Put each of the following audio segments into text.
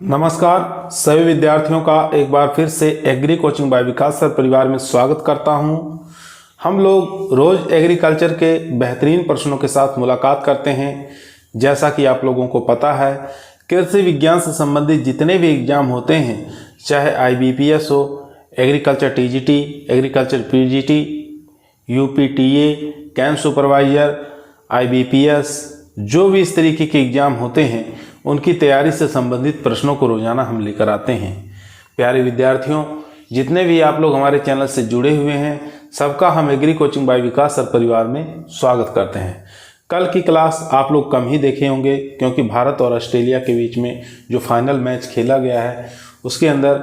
नमस्कार सभी विद्यार्थियों का एक बार फिर से एग्री कोचिंग बाय विकास सर परिवार में स्वागत करता हूं। हम लोग रोज एग्रीकल्चर के बेहतरीन प्रश्नों के साथ मुलाकात करते हैं। जैसा कि आप लोगों को पता है, कृषि विज्ञान से संबंधित जितने भी एग्जाम होते हैं, चाहे IBPS हो, agriculture TGT, agriculture PGT, UPTA, camp supervisor, IBPS, जो भी इस तरीके के एग्जाम होते हैं उनकी तैयारी से संबंधित प्रश्नों को रोजाना हम लेकर आते हैं। प्यारे विद्यार्थियों, जितने भी आप लोग हमारे चैनल से जुड़े हुए हैं, सबका हम एग्री कोचिंग बाय विकास सर परिवार में स्वागत करते हैं। कल की क्लास आप लोग कम ही देखे होंगे, क्योंकि भारत और ऑस्ट्रेलिया के बीच में जो फाइनल मैच खेला गया है उसके अंदर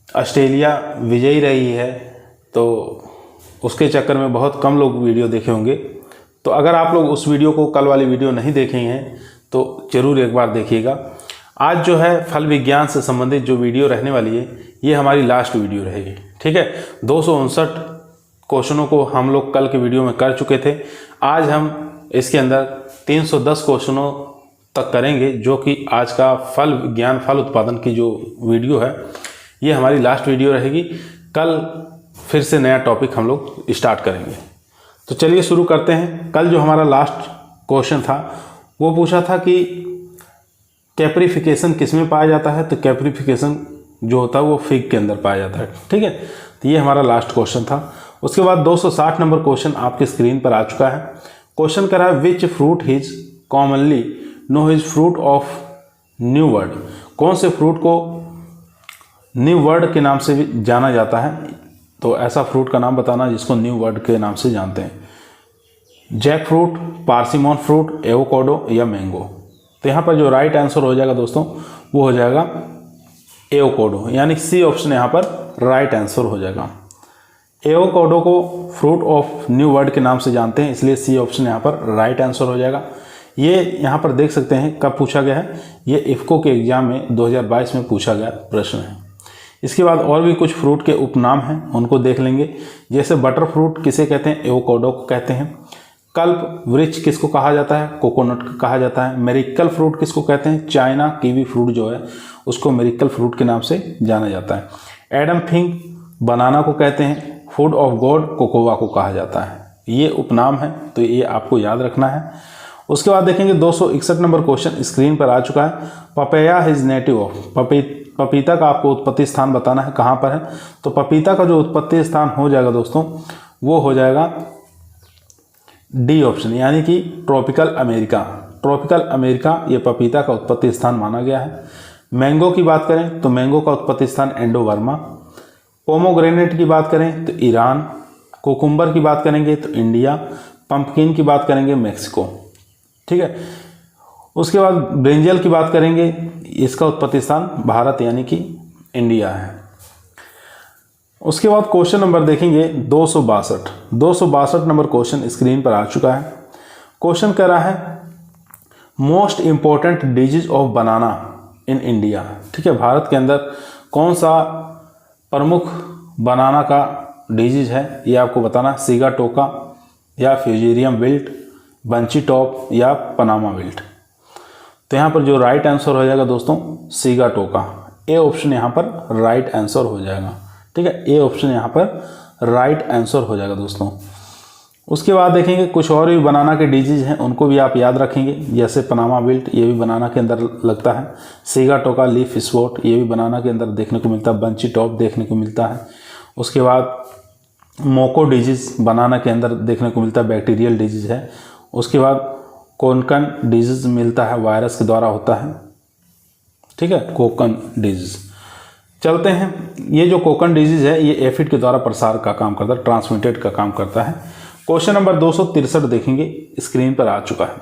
ऑस्ट्रेलिया विजयी रही है, तो उसके चक्कर में बहुत कम लोग वीडियो देखे होंगे। तो अगर आप लोग उस वीडियो को, कल वाली वीडियो नहीं देखे हैं, तो ज़रूर एक बार देखिएगा। आज जो है फल विज्ञान से संबंधित जो वीडियो रहने वाली है, ये हमारी लास्ट वीडियो रहेगी। ठीक है, 259 क्वेश्चनों को हम लोग कल के वीडियो में कर चुके थे। आज हम इसके अंदर 310 क्वेश्चनों तक करेंगे, जो कि आज का फल विज्ञान, फल उत्पादन की जो वीडियो है, ये हमारी लास्ट वीडियो रहेगी। कल फिर से नया टॉपिक हम लोग स्टार्ट करेंगे। तो चलिए शुरू करते हैं। कल जो हमारा लास्ट क्वेश्चन था वो पूछा था कि कैप्रिफिकेशन किस में पाया जाता है। तो कैप्रिफिकेशन जो होता है वो फिग के अंदर पाया जाता है। ठीक है, तो ये हमारा लास्ट क्वेश्चन था। उसके बाद 260 नंबर क्वेश्चन आपके स्क्रीन पर आ चुका है। क्वेश्चन करा है which fruit is commonly no is fruit of new word. कौन से फ्रूट को न्यू वर्ड के नाम से भी जाना जाता है। तो ऐसा फ्रूट का नाम बताना जिसको न्यू वर्ड के नाम से जानते हैं। जैक फ्रूट, पार्सिमोन फ्रूट, एवोकाडो या मैंगो। तो यहाँ पर जो राइट आंसर हो जाएगा दोस्तों वो हो जाएगा एवोकाडो, यानी सी ऑप्शन यहाँ पर राइट आंसर हो जाएगा। एवोकाडो को फ्रूट ऑफ न्यू वर्ड के नाम से जानते हैं, इसलिए सी ऑप्शन यहाँ पर राइट आंसर हो जाएगा। ये यहाँ पर देख सकते हैं कब पूछा गया है, ये इफ्को के एग्जाम में 2022 में पूछा गया प्रश्न है। इसके बाद और भी कुछ फ्रूट के उपनाम हैं, उनको देख लेंगे। जैसे बटर फ्रूट किसे कहते हैं, एवोकाडो को कहते हैं। कल्प वृक्ष किसको कहा जाता है, कोकोनट को कहा जाता है। मेरिकल फ्रूट किसको कहते हैं, चाइना कीवी फ्रूट जो है उसको मेरिकल फ्रूट के नाम से जाना जाता है। एडम फिग बनाना को कहते हैं। फूड ऑफ गॉड कोकोवा को कहा जाता है। ये उपनाम है, तो ये आपको याद रखना है। उसके बाद देखेंगे 261 नंबर क्वेश्चन स्क्रीन पर आ चुका है। Papaya is native of. पपीता का आपको उत्पत्ति स्थान बताना है, कहाँ पर है। तो पपीता का जो उत्पत्ति स्थान हो जाएगा दोस्तों वो हो जाएगा डी ऑप्शन, यानी कि ट्रॉपिकल अमेरिका। ट्रॉपिकल अमेरिका ये पपीता का उत्पत्ति स्थान माना गया है। मैंगो की बात करें तो मैंगो का उत्पत्ति स्थान एंडोवर्मा। पोमोग्रेनेट की बात करें तो ईरान। कोकुम्बर की बात करेंगे तो इंडिया। पंपकिन की बात करेंगे मैक्सिको। ठीक है, उसके बाद ब्रिंजल की बात करेंगे, इसका उत्पत्ति स्थान भारत यानी कि इंडिया है। उसके बाद क्वेश्चन नंबर देखेंगे 262 नंबर क्वेश्चन स्क्रीन पर आ चुका है। क्वेश्चन कह रहा है most important disease of banana in India. ठीक है, भारत के अंदर कौन सा प्रमुख बनाना का डिजीज है ये आपको बताना। सिगाटोका या फ्यूजेरियम विल्ट, बंची टॉप या पनामा विल्ट। तो यहाँ पर जो राइट आंसर हो जाएगा दोस्तों सिगाटोका। ए ऑप्शन यहाँ पर राइट आंसर हो जाएगा। ठीक है, ए ऑप्शन यहाँ पर राइट आंसर हो जाएगा दोस्तों। उसके बाद देखेंगे कुछ और भी बनाना के डिजीज हैं, उनको भी आप याद रखेंगे। जैसे पनामा विल्ट, ये भी बनाना के अंदर लगता है। सिगाटोका लीफ स्पॉट, ये भी बनाना के अंदर देखने को मिलता है। बंची टॉप देखने को मिलता है। उसके बाद मोको डिजीज बनाना के अंदर देखने को मिलता है, बैक्टीरियल डिजीज है। उसके बाद कोकन डिजीज मिलता है, वायरस के द्वारा होता है। ठीक है, कोकन डिजीज। चलते हैं, ये जो कोकन डिजीज है ये एफिड के द्वारा प्रसार का काम करता है, ट्रांसमिटेड का काम करता है। क्वेश्चन नंबर 263 देखेंगे, स्क्रीन पर आ चुका है।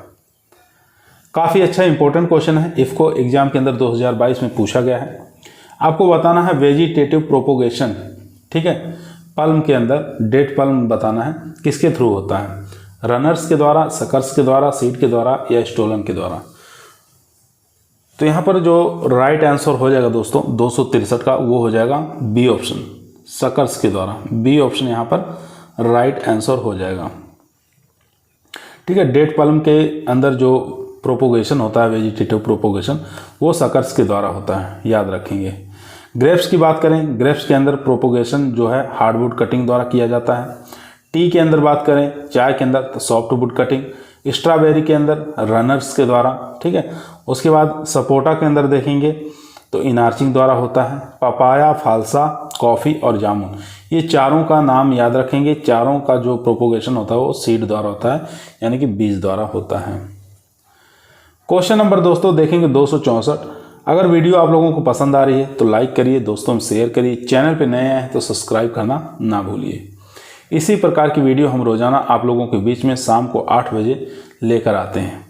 काफ़ी अच्छा इंपॉर्टेंट क्वेश्चन है, इफ्को एग्जाम के अंदर 2022 में पूछा गया है। आपको बताना है वेजिटेटिव प्रोपोगेशन। ठीक है, पल्म के अंदर डेट पल्म बताना है किसके थ्रू होता है, रनर्स के द्वारा, सकर्स के द्वारा, सीड के द्वारा या स्टोलन के द्वारा। तो यहाँ पर जो राइट आंसर हो जाएगा दोस्तों 263 का वो हो जाएगा बी ऑप्शन, सकर्स के द्वारा। बी ऑप्शन यहाँ पर राइट आंसर हो जाएगा। ठीक है, डेट पल्म के अंदर जो प्रोपोगेशन होता है, वेजिटेटिव प्रोपोगेशन, वो सकर्स के द्वारा होता है, याद रखेंगे। ग्रेप्स की बात करें, ग्रेप्स के अंदर प्रोपोगेशन जो है हार्डवुड कटिंग द्वारा किया जाता है। टी के अंदर बात करें, चाय के अंदर सॉफ्टवुड कटिंग, स्ट्रॉबेरी के अंदर रनर्स के द्वारा, ठीक है। उसके बाद सपोटा के अंदर देखेंगे तो इनार्चिंग द्वारा होता है। पपाया, फालसा, कॉफ़ी और जामुन, ये चारों का नाम याद रखेंगे। चारों का जो प्रोपोगेशन होता है वो सीड द्वारा होता है, यानी कि बीज द्वारा होता है। क्वेश्चन नंबर दोस्तों देखेंगे 264। अगर वीडियो आप लोगों को पसंद आ रही है तो लाइक करिए, दोस्तों में शेयर करिए, चैनल पे नए आए तो सब्सक्राइब करना ना भूलिए। इसी प्रकार की वीडियो हम रोजाना आप लोगों के बीच में शाम को 8 बजे लेकर आते हैं।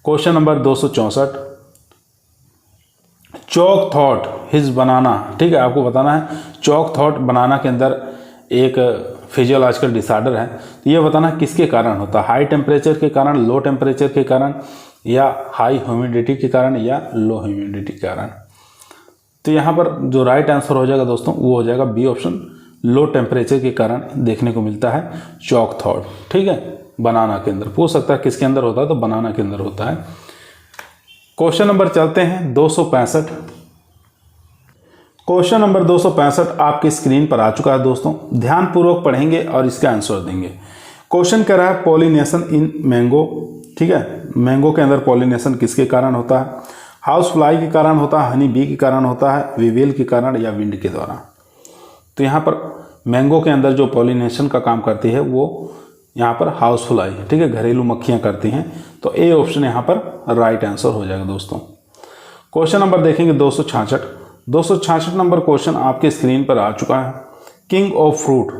क्वेश्चन नंबर 264, चौक थॉट हिज बनाना, ठीक है, आपको बताना है चौक थॉट बनाना के अंदर एक फिजियोलॉजिकल डिसऑर्डर है, तो ये बताना किसके कारण होता है, हाई टेम्परेचर के कारण, लो टेम्परेचर के कारण, या हाई ह्यूमिडिटी के कारण, या लो ह्यूमिडिटी के कारण। तो यहाँ पर जो राइट आंसर हो जाएगा दोस्तों वो हो जाएगा बी ऑप्शन, लो टेम्परेचर के कारण देखने को मिलता है चौक थॉट, ठीक है। बनाना के अंदर पूछ सकता है किसके अंदर होता है, तो बनाना के अंदर होता है। क्वेश्चन नंबर चलते हैं 265। क्वेश्चन नंबर 265 आपकी स्क्रीन पर आ चुका है दोस्तों, ध्यानपूर्वक पढ़ेंगे और इसका आंसर देंगे। क्वेश्चन कह रहा है पॉलिनेशन इन मैंगो, ठीक है, मैंगो के अंदर पॉलिनेशन किसके कारण होता है, हाउस फ्लाई के कारण होता है, हनी बी के कारण होता है, वीवेल के कारण, या विंड के द्वारा। तो यहाँ पर मैंगो के अंदर जो पॉलिनेशन का काम करती है वो यहाँ पर हाउस फ्लाई, ठीक है, घरेलू मक्खियाँ करती हैं, तो ए ऑप्शन यहाँ पर राइट आंसर हो जाएगा दोस्तों। क्वेश्चन नंबर देखेंगे 266। 266 नंबर क्वेश्चन आपके स्क्रीन पर आ चुका है। किंग ऑफ फ्रूट,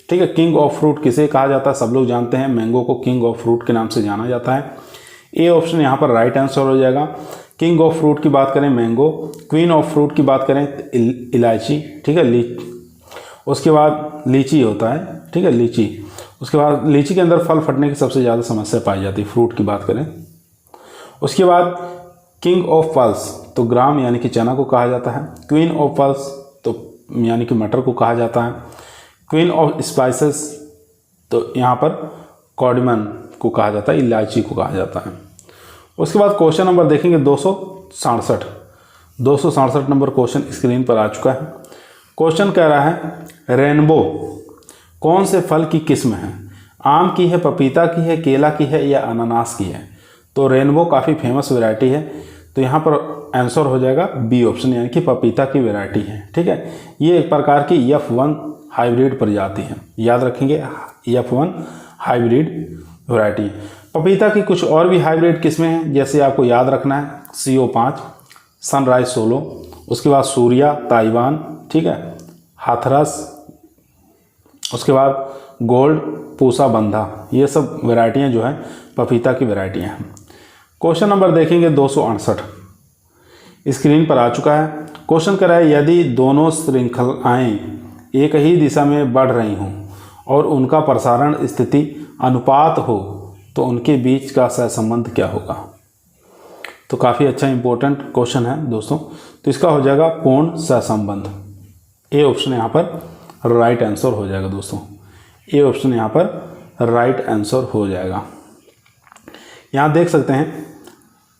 ठीक है, किंग ऑफ फ्रूट किसे कहा जाता है, सब लोग जानते हैं, मैंगो को किंग ऑफ फ्रूट के नाम से जाना जाता है। ए ऑप्शन यहाँ पर राइट आंसर हो जाएगा। किंग ऑफ फ्रूट की बात करें मैंगो, क्वीन ऑफ फ्रूट की बात करें इलायची, ठीक है, उसके बाद लीची होता है, ठीक है, लीची। उसके बाद लीची के अंदर फल फटने की सबसे ज़्यादा समस्या पाई जाती है, फ्रूट की बात करें। उसके बाद किंग ऑफ पल्स, तो ग्राम यानी कि चना को कहा जाता है। क्वीन ऑफ पल्स तो यानी कि मटर को कहा जाता है। क्वीन ऑफ स्पाइसेस तो यहाँ पर कॉर्डमन को कहा जाता है, इलायची को कहा जाता है। उसके बाद क्वेश्चन नंबर देखेंगे 267। 267 नंबर क्वेश्चन स्क्रीन पर आ चुका है। क्वेश्चन कह रहा है रेनबो कौन से फल की किस्म है, आम की है, पपीता की है, केला की है, या अनानास की है। तो रेनबो काफ़ी फेमस वैरायटी है, तो यहाँ पर आंसर हो जाएगा बी ऑप्शन, यानी कि पपीता की वैरायटी है, ठीक है। ये एक प्रकार की F1 हाइब्रिड प्रजाति है, याद रखेंगे, F1 हाइब्रिड वैरायटी। पपीता की कुछ और भी हाइब्रिड किस्में हैं, जैसे आपको याद रखना है CO5, सनराइज सोलो, उसके बाद सूर्या, ताइवान, ठीक है, हाथरस, उसके बाद गोल्ड, पूसा बंधा, ये सब वैरायटियाँ जो हैं पपीता की वैरायटियाँ हैं। क्वेश्चन नंबर देखेंगे 268, स्क्रीन पर आ चुका है। क्वेश्चन कर रहा है यदि दोनों श्रृंखलाएँ एक ही दिशा में बढ़ रही हों और उनका प्रसारण स्थिति अनुपात हो तो उनके बीच का सहसंबंध क्या होगा। तो काफ़ी अच्छा इंपॉर्टेंट क्वेश्चन है दोस्तों, तो इसका हो जाएगा पूर्ण सहसंबंध। ए ऑप्शन यहाँ पर राइट आंसर हो जाएगा दोस्तों, ए ऑप्शन यहाँ पर राइट आंसर हो जाएगा। यहाँ देख सकते हैं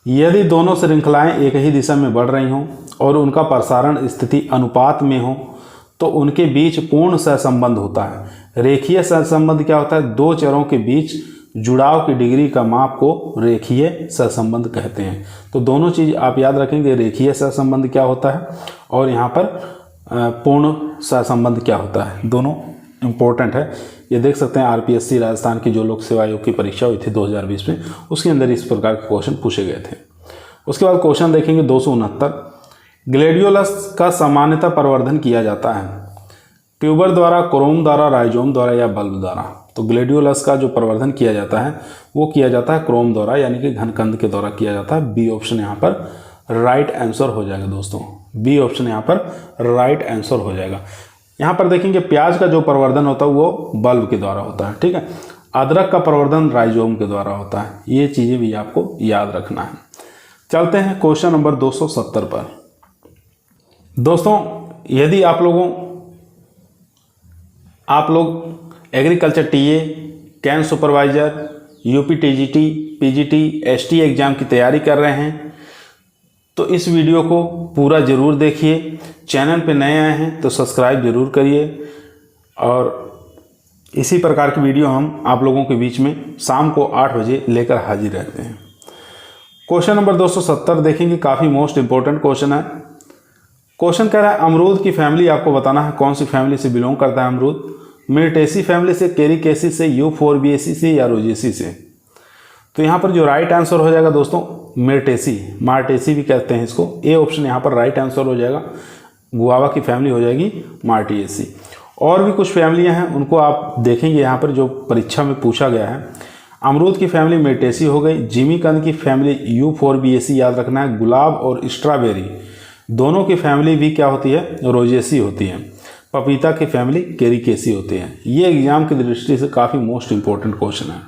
यदि दोनों श्रृंखलाएं एक ही दिशा में बढ़ रही हों और उनका प्रसारण स्थिति अनुपात में हो तो उनके बीच पूर्ण सहसंबंध होता है। रेखीय सहसंबंध क्या होता है, दो चरों के बीच जुड़ाव की डिग्री का माप को रेखीय सहसंबंध कहते हैं। तो दोनों चीज़ आप याद रखेंगे, रेखीय सहसंबंध क्या होता है और यहाँ पर पूर्ण सहसंबंध क्या होता है, दोनों इम्पोर्टेंट है। ये देख सकते हैं आरपीएससी राजस्थान की जो लोक सेवा आयोग की परीक्षा हुई थी 2020 में, उसके अंदर इस प्रकार के क्वेश्चन पूछे गए थे। उसके बाद क्वेश्चन देखेंगे 269, ग्लेडियोलस का सामान्यतः प्रवर्धन किया जाता है ट्यूबर द्वारा, क्रोम द्वारा, राइजोम द्वारा, या बल्ब द्वारा। तो ग्लेडियोलस का जो प्रवर्धन किया जाता है वो किया जाता है क्रोम द्वारा, यानी कि घनकंद के द्वारा किया जाता है। बी ऑप्शन यहाँ पर राइट आंसर हो जाएगा दोस्तों, बी ऑप्शन यहाँ पर राइट आंसर हो जाएगा। यहाँ पर देखेंगे प्याज का जो प्रवर्धन होता है वो बल्ब के द्वारा होता है, ठीक है। अदरक का प्रवर्धन राइजोम के द्वारा होता है। ये चीज़ें भी आपको याद रखना है। चलते हैं क्वेश्चन नंबर 270 पर। दोस्तों यदि आप लोग agriculture TA, can supervisor, UP TGT, PGT, ST exam की तैयारी कर रहे हैं तो इस वीडियो को पूरा ज़रूर देखिए। चैनल पे नए आए हैं तो सब्सक्राइब ज़रूर करिए और इसी प्रकार की वीडियो हम आप लोगों के बीच में शाम को 8 बजे लेकर हाजिर रहते हैं। क्वेश्चन नंबर 270 देखेंगे, काफ़ी मोस्ट इंपॉर्टेंट क्वेश्चन है। क्वेश्चन कह रहा है अमरूद की फैमिली आपको बताना है कौन सी फैमिली से बिलोंग करता है अमरूद। मिर्टेसी फैमिली से, कैरिकेसी से, यूफोरबिएसी से या रोजेसी से। तो यहाँ पर जो राइट आंसर हो जाएगा दोस्तों मिर्टेसी, मार्टेसी भी कहते हैं इसको। ए ऑप्शन यहाँ पर राइट आंसर हो जाएगा। गुआवा की फैमिली हो जाएगी मार्टिएसी। और भी कुछ फैमिलियाँ हैं उनको आप देखेंगे यहाँ पर जो परीक्षा में पूछा गया है। अमरूद की फैमिली मिर्टेसी हो गई। जिमीकंद की फैमिली यूफोरबिएसी याद रखना है। गुलाब और स्ट्रॉबेरी दोनों की फैमिली भी क्या होती है, रोजेसी होती है। पपीता की फैमिली कैरिकेसी होती है। ये एग्जाम की दृष्टि से काफ़ी मोस्ट इंपॉर्टेंट क्वेश्चन है।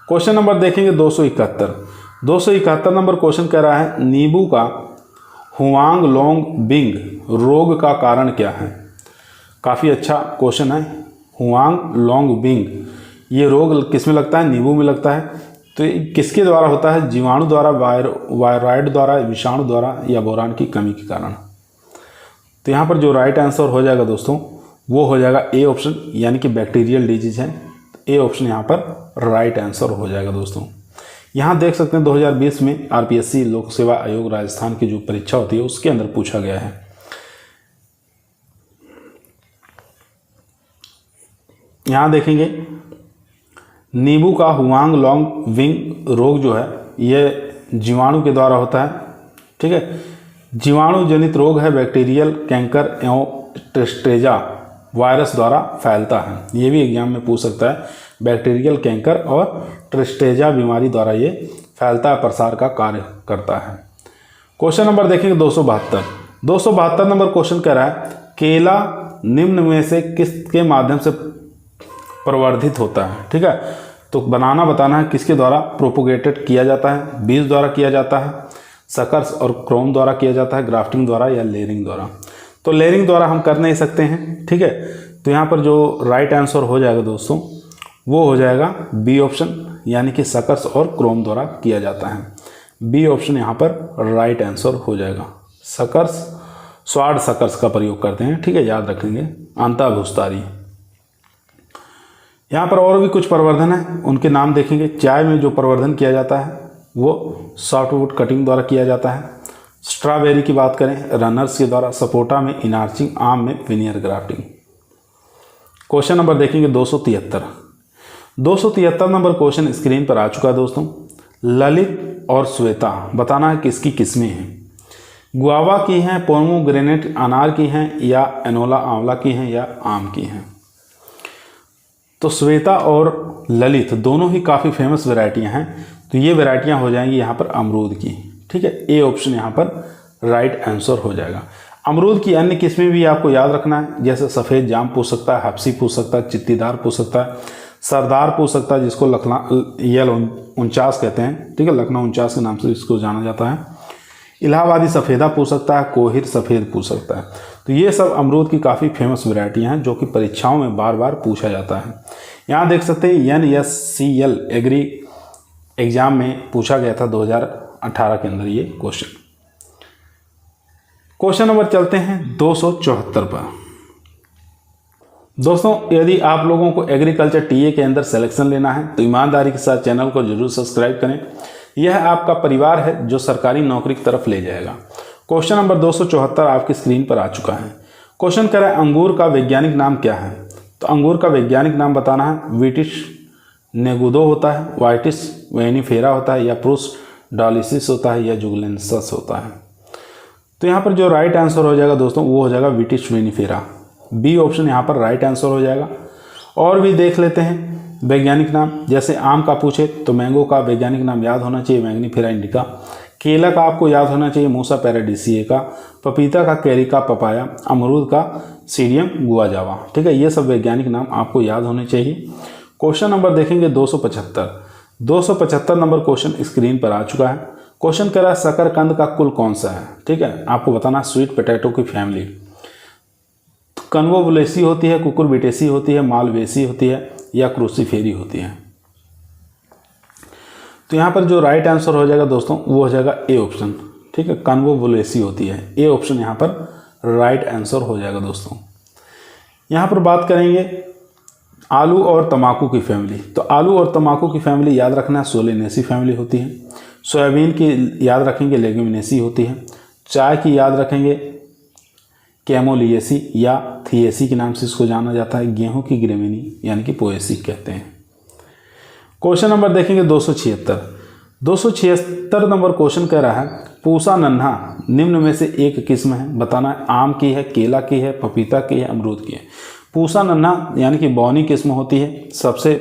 क्वेश्चन नंबर देखेंगे 271 नंबर क्वेश्चन कह रहा है नींबू का हुआंग लोंग बिंग रोग का कारण क्या है। काफ़ी अच्छा क्वेश्चन है। हुआंग लोंग बिंग ये रोग किस में लगता है, नींबू में लगता है। तो किसके द्वारा होता है, जीवाणु द्वारा, वायरॉइड द्वारा, विषाणु द्वारा या बोरान की कमी के कारण। तो यहाँ पर जो राइट आंसर हो जाएगा दोस्तों वो हो जाएगा ए ऑप्शन, यानी कि बैक्टीरियल डिजीज है। ए ऑप्शन यहाँ पर राइट आंसर हो जाएगा दोस्तों। यहाँ देख सकते हैं 2020 में आरपीएससी लोक सेवा आयोग राजस्थान की जो परीक्षा होती है उसके अंदर पूछा गया है। यहाँ देखेंगे नींबू का हुआंग लोंग विंग रोग जो है ये जीवाणु के द्वारा होता है। ठीक है, जीवाणु जनित रोग है। बैक्टीरियल कैंकर एवं ट्रिस्टेजा वायरस द्वारा फैलता है। ये भी एग्जाम में पूछ सकता है। बैक्टीरियल कैंकर और ट्रिस्टेजा बीमारी द्वारा ये फैलता है, प्रसार का कार्य करता है। क्वेश्चन नंबर देखेंगे 272 नंबर क्वेश्चन कह रहा है केला निम्न में से किसके माध्यम से प्रवर्धित होता है। ठीक है, तो बनाना बताना है किसके द्वारा प्रोपोगेटेड किया जाता है। बीज द्वारा किया जाता है, सकर्स और क्रोम द्वारा किया जाता है, ग्राफ्टिंग द्वारा या लेयरिंग द्वारा। तो लेयरिंग द्वारा हम कर नहीं सकते हैं। ठीक है, तो यहाँ पर जो राइट आंसर हो जाएगा दोस्तों वो हो जाएगा बी ऑप्शन, यानी कि सकर्स और क्रोम द्वारा किया जाता है। बी ऑप्शन यहाँ पर राइट आंसर हो जाएगा। सकर्स, स्वाड सकर्स का प्रयोग करते हैं। ठीक है, याद रखेंगे। अंताभूस्तारी। यहाँ पर और भी कुछ प्रवर्धन है, उनके नाम देखेंगे। चाय में जो प्रवर्धन किया जाता है वो सॉफ्टवुड कटिंग द्वारा किया जाता है। स्ट्रॉबेरी की बात करें रनर्स के द्वारा, सपोटा में इनार्चिंग, आम में विनियर ग्राफ्टिंग। क्वेश्चन नंबर देखेंगे 273 नंबर क्वेश्चन स्क्रीन पर आ चुका है दोस्तों। ललित और श्वेता बताना है किसकी किस्में हैं। गुआवा की हैं, पोमोग्रेनेट अनार की हैं या एनोला आंवला की हैं या आम की हैं। तो श्वेता और ललित दोनों ही काफ़ी फेमस वैरायटियां हैं। तो ये वैरायटियां हो जाएंगी यहाँ पर अमरूद की। ठीक है, ए ऑप्शन यहाँ पर राइट आंसर हो जाएगा। अमरूद की अन्य किस्में भी आपको याद रखना है, जैसे सफ़ेद जाम पूछ सकता है, हफ्सी पूछ सकता है, चित्तीदार पूछ सकता है, सरदार पूछ सकता है जिसको यल 49 कहते हैं। ठीक है, लखनऊ 49 के नाम से इसको जाना जाता है। इलाहाबादी सफ़ेदा पूछ सकता है, कोहिर सफ़ेद पूछ सकता है। तो ये सब अमरूद की काफ़ी फेमस वैरायटियाँ हैं जो कि परीक्षाओं में बार बार पूछा जाता है। यहाँ देख सकते हैं NSCL एग्री एग्ज़ाम में पूछा गया था 2018 के अंदर ये क्वेश्चन। क्वेश्चन नंबर चलते हैं 274 पर। दोस्तों यदि आप लोगों को एग्रीकल्चर टीए के अंदर सिलेक्शन लेना है तो ईमानदारी के साथ चैनल को जरूर सब्सक्राइब करें। यह आपका परिवार है जो सरकारी नौकरी की तरफ ले जाएगा। क्वेश्चन नंबर 274 आपकी स्क्रीन पर आ चुका है। क्वेश्चन कह रहा है अंगूर का वैज्ञानिक नाम क्या है। तो अंगूर का वैज्ञानिक नाम बताना है। विटिश नेगुदो होता है, वाइटिस वेनिफेरा होता है या प्रूस डालिसिस होता है या जुगलेंसस होता है। तो यहाँ पर जो राइट आंसर हो जाएगा दोस्तों वो हो जाएगा विटिश वेनिफेरा। बी ऑप्शन यहाँ पर राइट आंसर हो जाएगा। और भी देख लेते हैं वैज्ञानिक नाम। जैसे आम का पूछे तो मैंगो का वैज्ञानिक नाम याद होना चाहिए मैग्नीफेरा इंडिका। केला का आपको याद होना चाहिए मूसा पैराडिसिए का। पपीता का कैरिका पपाया। अमरूद का सीडियम गुआजावा। ठीक है, ये सब वैज्ञानिक नाम आपको याद होने चाहिए। क्वेश्चन नंबर देखेंगे 275 नंबर क्वेश्चन स्क्रीन पर आ चुका है। क्वेश्चन कह रहा है शकरकंद का कुल कौन सा है। ठीक है, आपको बताना स्वीट पोटैटो की फैमिली। कन्वोवुलेसी होती है, कुकुरबिटेसी होती है, मालवेसी होती है या क्रूसीफेरी होती है। तो यहाँ पर जो राइट आंसर हो जाएगा दोस्तों वो हो जाएगा ए ऑप्शन, ठीक है, कन्वोवुलेसी होती है, ए ऑप्शन यहाँ पर राइट आंसर हो जाएगा दोस्तों। यहाँ पर बात करेंगे आलू और तम्बाकू की फैमिली। तो आलू और तम्बाकू की फैमिली याद रखना सोलेनेसी फैमिली होती है। सोयाबीन की याद रखेंगे लेग्यूमिनेसी होती है। चाय की याद रखेंगे कैमोलिएसी या थिएसी के नाम से इसको जाना जाता है। गेहूं की ग्रेमिनी यानी कि पोएसी कहते हैं। क्वेश्चन नंबर देखेंगे 276 नंबर क्वेश्चन कह रहा है पूसा नन्हा निम्न में से एक किस्म है, बताना है आम की है, केला की है, पपीता की है, अमरूद की है। पूसा नन्हा यानी कि बौनी किस्म होती है, सबसे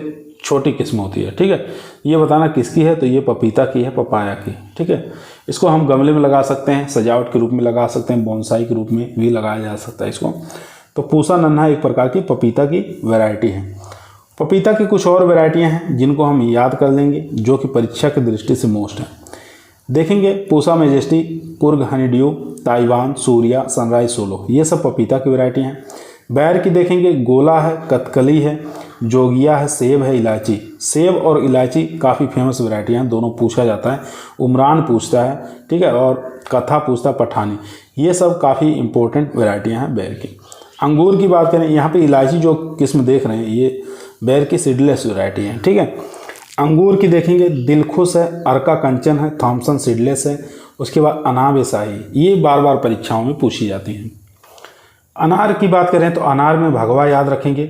छोटी किस्म होती है, ठीक है। ये बताना किसकी है, तो ये पपीता की है, पपाया की, ठीक है। इसको हम गमले में लगा सकते हैं, सजावट के रूप में लगा सकते हैं, बोनसाई के रूप में भी लगाया जा सकता है इसको। तो पूसा नन्हा एक प्रकार की पपीता की वैरायटी है। पपीता की कुछ और वैरायटियाँ हैं जिनको हम याद कर लेंगे, जो कि परीक्षा की दृष्टि से मोस्ट है। देखेंगे Pusa majesty, Coorg honeydew, Taiwan, Surya, sunrise solo, ये सब पपीता की वैरायटी हैं। बैर की देखेंगे गोला है, कथकली है, जोगिया है, सेब है, इलायची। सेब और इलायची काफ़ी फेमस वैरायटियाँ हैं, दोनों पूछा जाता है। उमरान पूछता है, ठीक है, और कथा पूछता है पठानी। ये सब काफ़ी इंपॉर्टेंट वैरायटियाँ हैं बैर की। अंगूर की बात करें, यहाँ पे इलायची जो किस्म देख रहे हैं ये बैर की सीडलेस वैरायटी है, ठीक है। अंगूर की देखेंगे दिलखुश है, अर्का कंचन है, थॉमसन सीडलेस है। उसके बाद अनाब शाही, ये बार बार परीक्षाओं में पूछी जाती हैं। अनार की बात करें तो अनार में भगवा याद रखेंगे,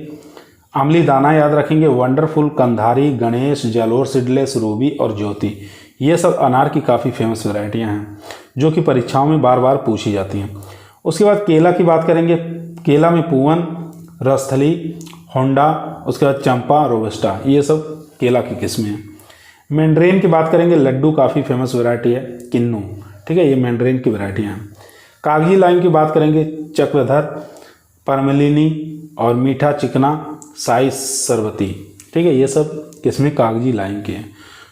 अमली दाना याद रखेंगे, wonderful, Kandhari, Ganesh, Jalore seedless, Ruby और ज्योति। ये सब अनार की काफ़ी फेमस वैरायटियां हैं जो कि परीक्षाओं में बार बार पूछी जाती हैं। उसके बाद केला की बात करेंगे, केला में पूवन, रसथली, होंडा, उसके बाद चंपा, रोबस्टा, ये सब केला की किस्में हैं। मैंड्रेन की बात करेंगे, लड्डू काफ़ी फेमस वैरायटी है, किन्नू, ठीक है, ये मैंड्रेन की वैरायटियाँ हैं। कागजी लाइम की बात करेंगे, चक्रधर, परमलिनी और मीठा चिकना, साई सरबती, ठीक है, ये सब किस्में कागजी लाइम की हैं।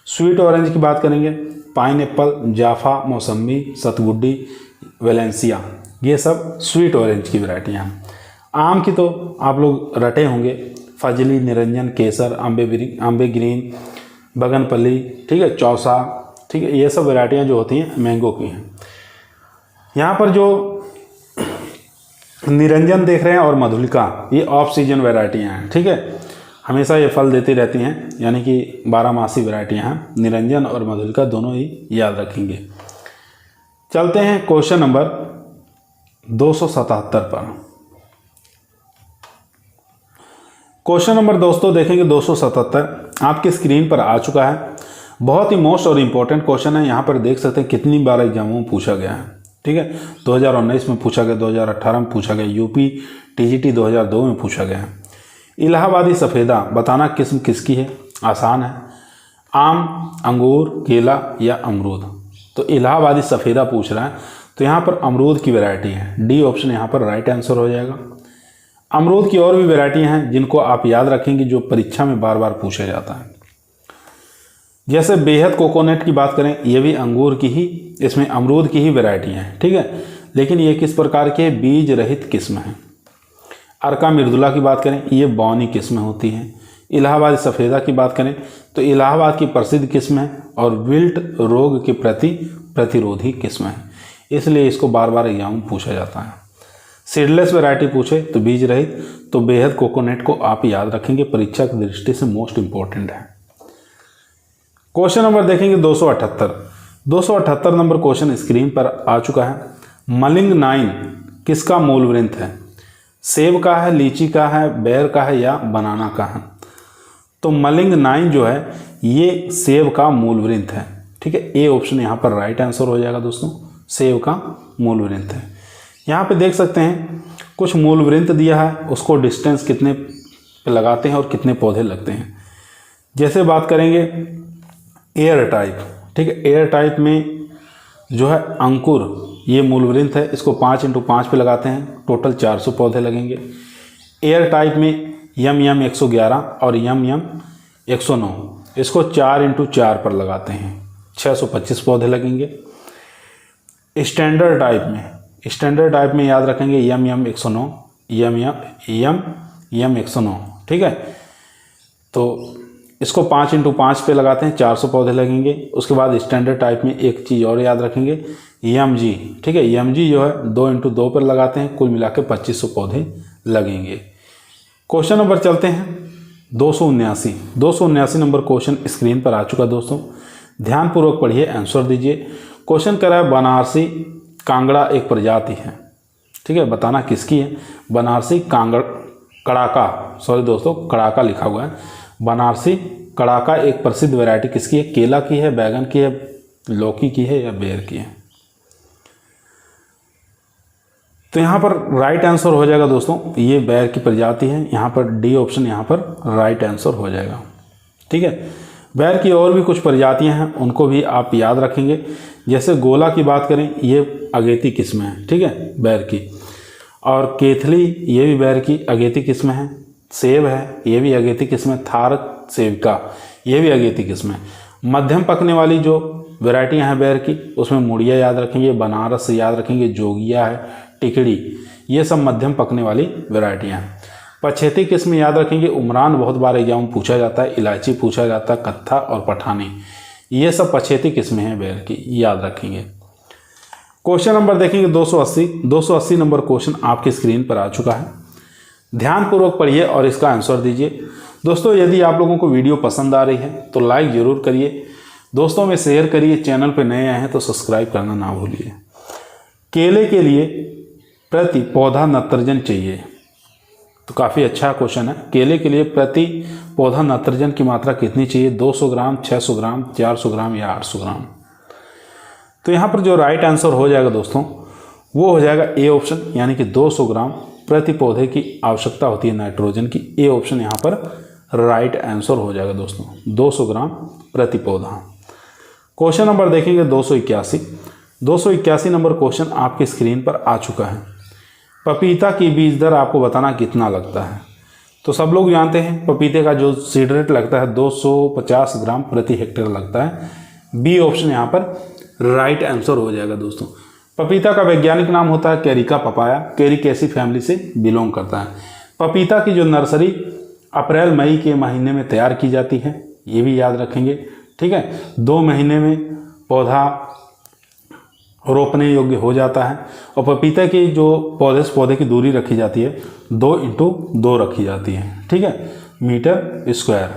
स्वीट ऑरेंज की बात करेंगे, पाइन एप्पल, जाफा, मौसम्बी, सतगुड्डी, वेलेंसिया, ये सब स्वीट ऑरेंज की वैरायटियाँ हैं। आम की तो आप लोग रटे होंगे, फजली, निरंजन, केसर, अम्बे ग्रीन, बगनपल्ली, ठीक है, चौसा, ठीक है, ये सब वैरायटियाँ जो होती हैं मैंगो की हैं। यहाँ पर जो निरंजन देख रहे हैं और मधुलिका, ये ऑफ सीजन वैरायटियाँ हैं, ठीक है, हमेशा ये फल देती रहती हैं, यानी कि 12 वैरायटियाँ हैं। निरंजन और मधुलिका दोनों ही याद रखेंगे। चलते हैं क्वेश्चन नंबर 277 पर। क्वेश्चन नंबर दोस्तों देखेंगे 277 आपकी स्क्रीन पर आ चुका है। बहुत ही मोस्ट और इम्पोर्टेंट क्वेश्चन है। यहाँ पर देख सकते हैं कितनी बार एग्जामों में पूछा गया है, ठीक है। 2019 में पूछा गया, 2018 में पूछा गया, यूपी टीजीटी 2002 में पूछा गया है। इलाहाबादी सफ़ेदा बताना किस्म किसकी है, आसान है, आम, अंगूर, केला या अमरूद। तो इलाहाबादी सफ़ेदा पूछ रहा है, तो यहाँ पर अमरूद की वैरायटी है, डी ऑप्शन यहाँ पर राइट आंसर हो जाएगा। अमरूद की और भी वैरायटियाँ हैं जिनको आप याद रखेंगे, जो परीक्षा में बार बार पूछा जाता है। जैसे बेहद कोकोनट की बात करें, ये भी अंगूर की ही, इसमें अमरूद की ही वैरायटियाँ हैं, ठीक है, लेकिन ये किस प्रकार के बीज रहित किस्म है। अर्का मृदुला की बात करें, ये बौनी किस्म होती हैं। इलाहाबादी सफ़ेदा की बात करें तो इलाहाबाद की प्रसिद्ध किस्म है और विल्ट रोग के प्रति प्रतिरोधी किस्म है, इसलिए इसको बार बार एग्जाम में पूछा जाता है। सीडलेस वैरायटी पूछे तो बीज रहित, तो बेहद कोकोनट को आप याद रखेंगे, परीक्षा की दृष्टि से मोस्ट इंपॉर्टेंट है। क्वेश्चन नंबर देखेंगे 278 नंबर क्वेश्चन स्क्रीन पर आ चुका है। मलिंग 9 किसका मूल वृंत है, सेब का है, लीची का है, बेर का है या बनाना का है। तो मलिंग 9 जो है ये सेब का मूल वृंत है, ठीक है, ए ऑप्शन यहाँ पर राइट आंसर हो जाएगा दोस्तों, सेब का मूल वृंत है। यहाँ पे देख सकते हैं कुछ मूल वृंत दिया है, उसको डिस्टेंस कितने पे लगाते हैं और कितने पौधे लगते हैं। जैसे बात करेंगे एयर टाइप, ठीक है, एयर टाइप में जो है अंकुर, ये मूल वृंत है, इसको 5 × 5 पे लगाते हैं, टोटल 400 पौधे लगेंगे। एयर टाइप में यम 111 और यम 109, इसको 4 × 4 पर लगाते हैं, 625 पौधे लगेंगे। स्टैंडर्ड टाइप में याद रखेंगे यम 109, यम 109, ठीक है। तो इसको 5x5 पे लगाते हैं, 400 पौधे लगेंगे। उसके बाद स्टैंडर्ड टाइप में एक चीज़ और याद रखेंगे, EMG, ठीक है, EMG जो है 2x2 पर लगाते हैं, कुल मिला के 2500 पौधे लगेंगे। क्वेश्चन नंबर चलते हैं 279 नंबर क्वेश्चन स्क्रीन पर आ चुका दोस्तों, ध्यानपूर्वक पढ़िए, आंसर दीजिए। क्वेश्चन कह रहा है बनारसी कांगड़ा एक प्रजाति है, ठीक है, बताना किसकी है। बनारसी कड़ाका, सॉरी दोस्तों, कड़ाका लिखा हुआ है। बनारसी कड़ाका एक प्रसिद्ध वैरायटी किसकी है, केला की है, बैगन की है, लौकी की है या बेर की है। तो यहाँ पर राइट आंसर हो जाएगा दोस्तों, ये बेर की प्रजाति है। यहाँ पर डी ऑप्शन यहाँ पर राइट आंसर हो जाएगा, ठीक है। बेर की और भी कुछ प्रजातियाँ हैं, उनको भी आप याद रखेंगे। जैसे गोला की बात करें, ये अगेती किस्म है, ठीक है, बेर की। और केथली, ये भी बेर की अगेती किस्म है। सेब है, ये भी अगेती किस्म है। थार सेविका, ये भी अगेती किस्म है। मध्यम पकने वाली जो वैरायटियाँ हैं बेर की, उसमें मुड़िया याद रखेंगे, बनारस याद रखेंगे, जोगिया है, टिकड़ी, ये सब मध्यम पकने वाली वैरायटियाँ हैं। पछेती किस्म याद रखेंगे, उमरान बहुत बार एग्जाम में पूछा जाता है, इलायची पूछा जाता है, कत्था और पठानी, ये सब पछेती किस्में हैं बेर की, याद रखेंगे। क्वेश्चन नंबर देखेंगे 280 नंबर क्वेश्चन आपकी स्क्रीन पर आ चुका है, ध्यानपूर्वक पढ़िए और इसका आंसर दीजिए। दोस्तों यदि आप लोगों को वीडियो पसंद आ रही है तो लाइक ज़रूर करिए, दोस्तों में शेयर करिए, चैनल पर नए आए हैं तो सब्सक्राइब करना ना भूलिए। केले के लिए प्रति पौधा नाइट्रोजन चाहिए, तो काफ़ी अच्छा क्वेश्चन है। केले के लिए प्रति पौधा नाइट्रोजन की मात्रा कितनी चाहिए, 200 ग्राम, 600 ग्राम, 400 ग्राम या 800 ग्राम। तो यहाँ पर जो राइट आंसर हो जाएगा दोस्तों, वो हो जाएगा ए ऑप्शन, यानी कि 200 ग्राम प्रति पौधे की आवश्यकता होती है नाइट्रोजन की। ए ऑप्शन यहाँ पर राइट आंसर हो जाएगा दोस्तों, 200 ग्राम प्रति पौधा। क्वेश्चन नंबर देखेंगे 281 नंबर क्वेश्चन आपकी स्क्रीन पर आ चुका है। पपीता की बीज दर आपको बताना कितना लगता है। तो सब लोग जानते हैं पपीते का जो सीड रेट लगता है 250 ग्राम प्रति हेक्टेयर लगता है। बी ऑप्शन यहाँ पर राइट आंसर हो जाएगा दोस्तों। पपीता का वैज्ञानिक नाम होता है कैरिका पपाया, कैरिकेसी फैमिली से बिलोंग करता है। पपीता की जो नर्सरी अप्रैल मई के महीने में तैयार की जाती है, ये भी याद रखेंगे, ठीक है। 2 महीने में पौधा रोपने योग्य हो जाता है। और पपीता की जो पौधे से पौधे की दूरी रखी जाती है 2x2 रखी जाती है, ठीक है, मीटर स्क्वायर।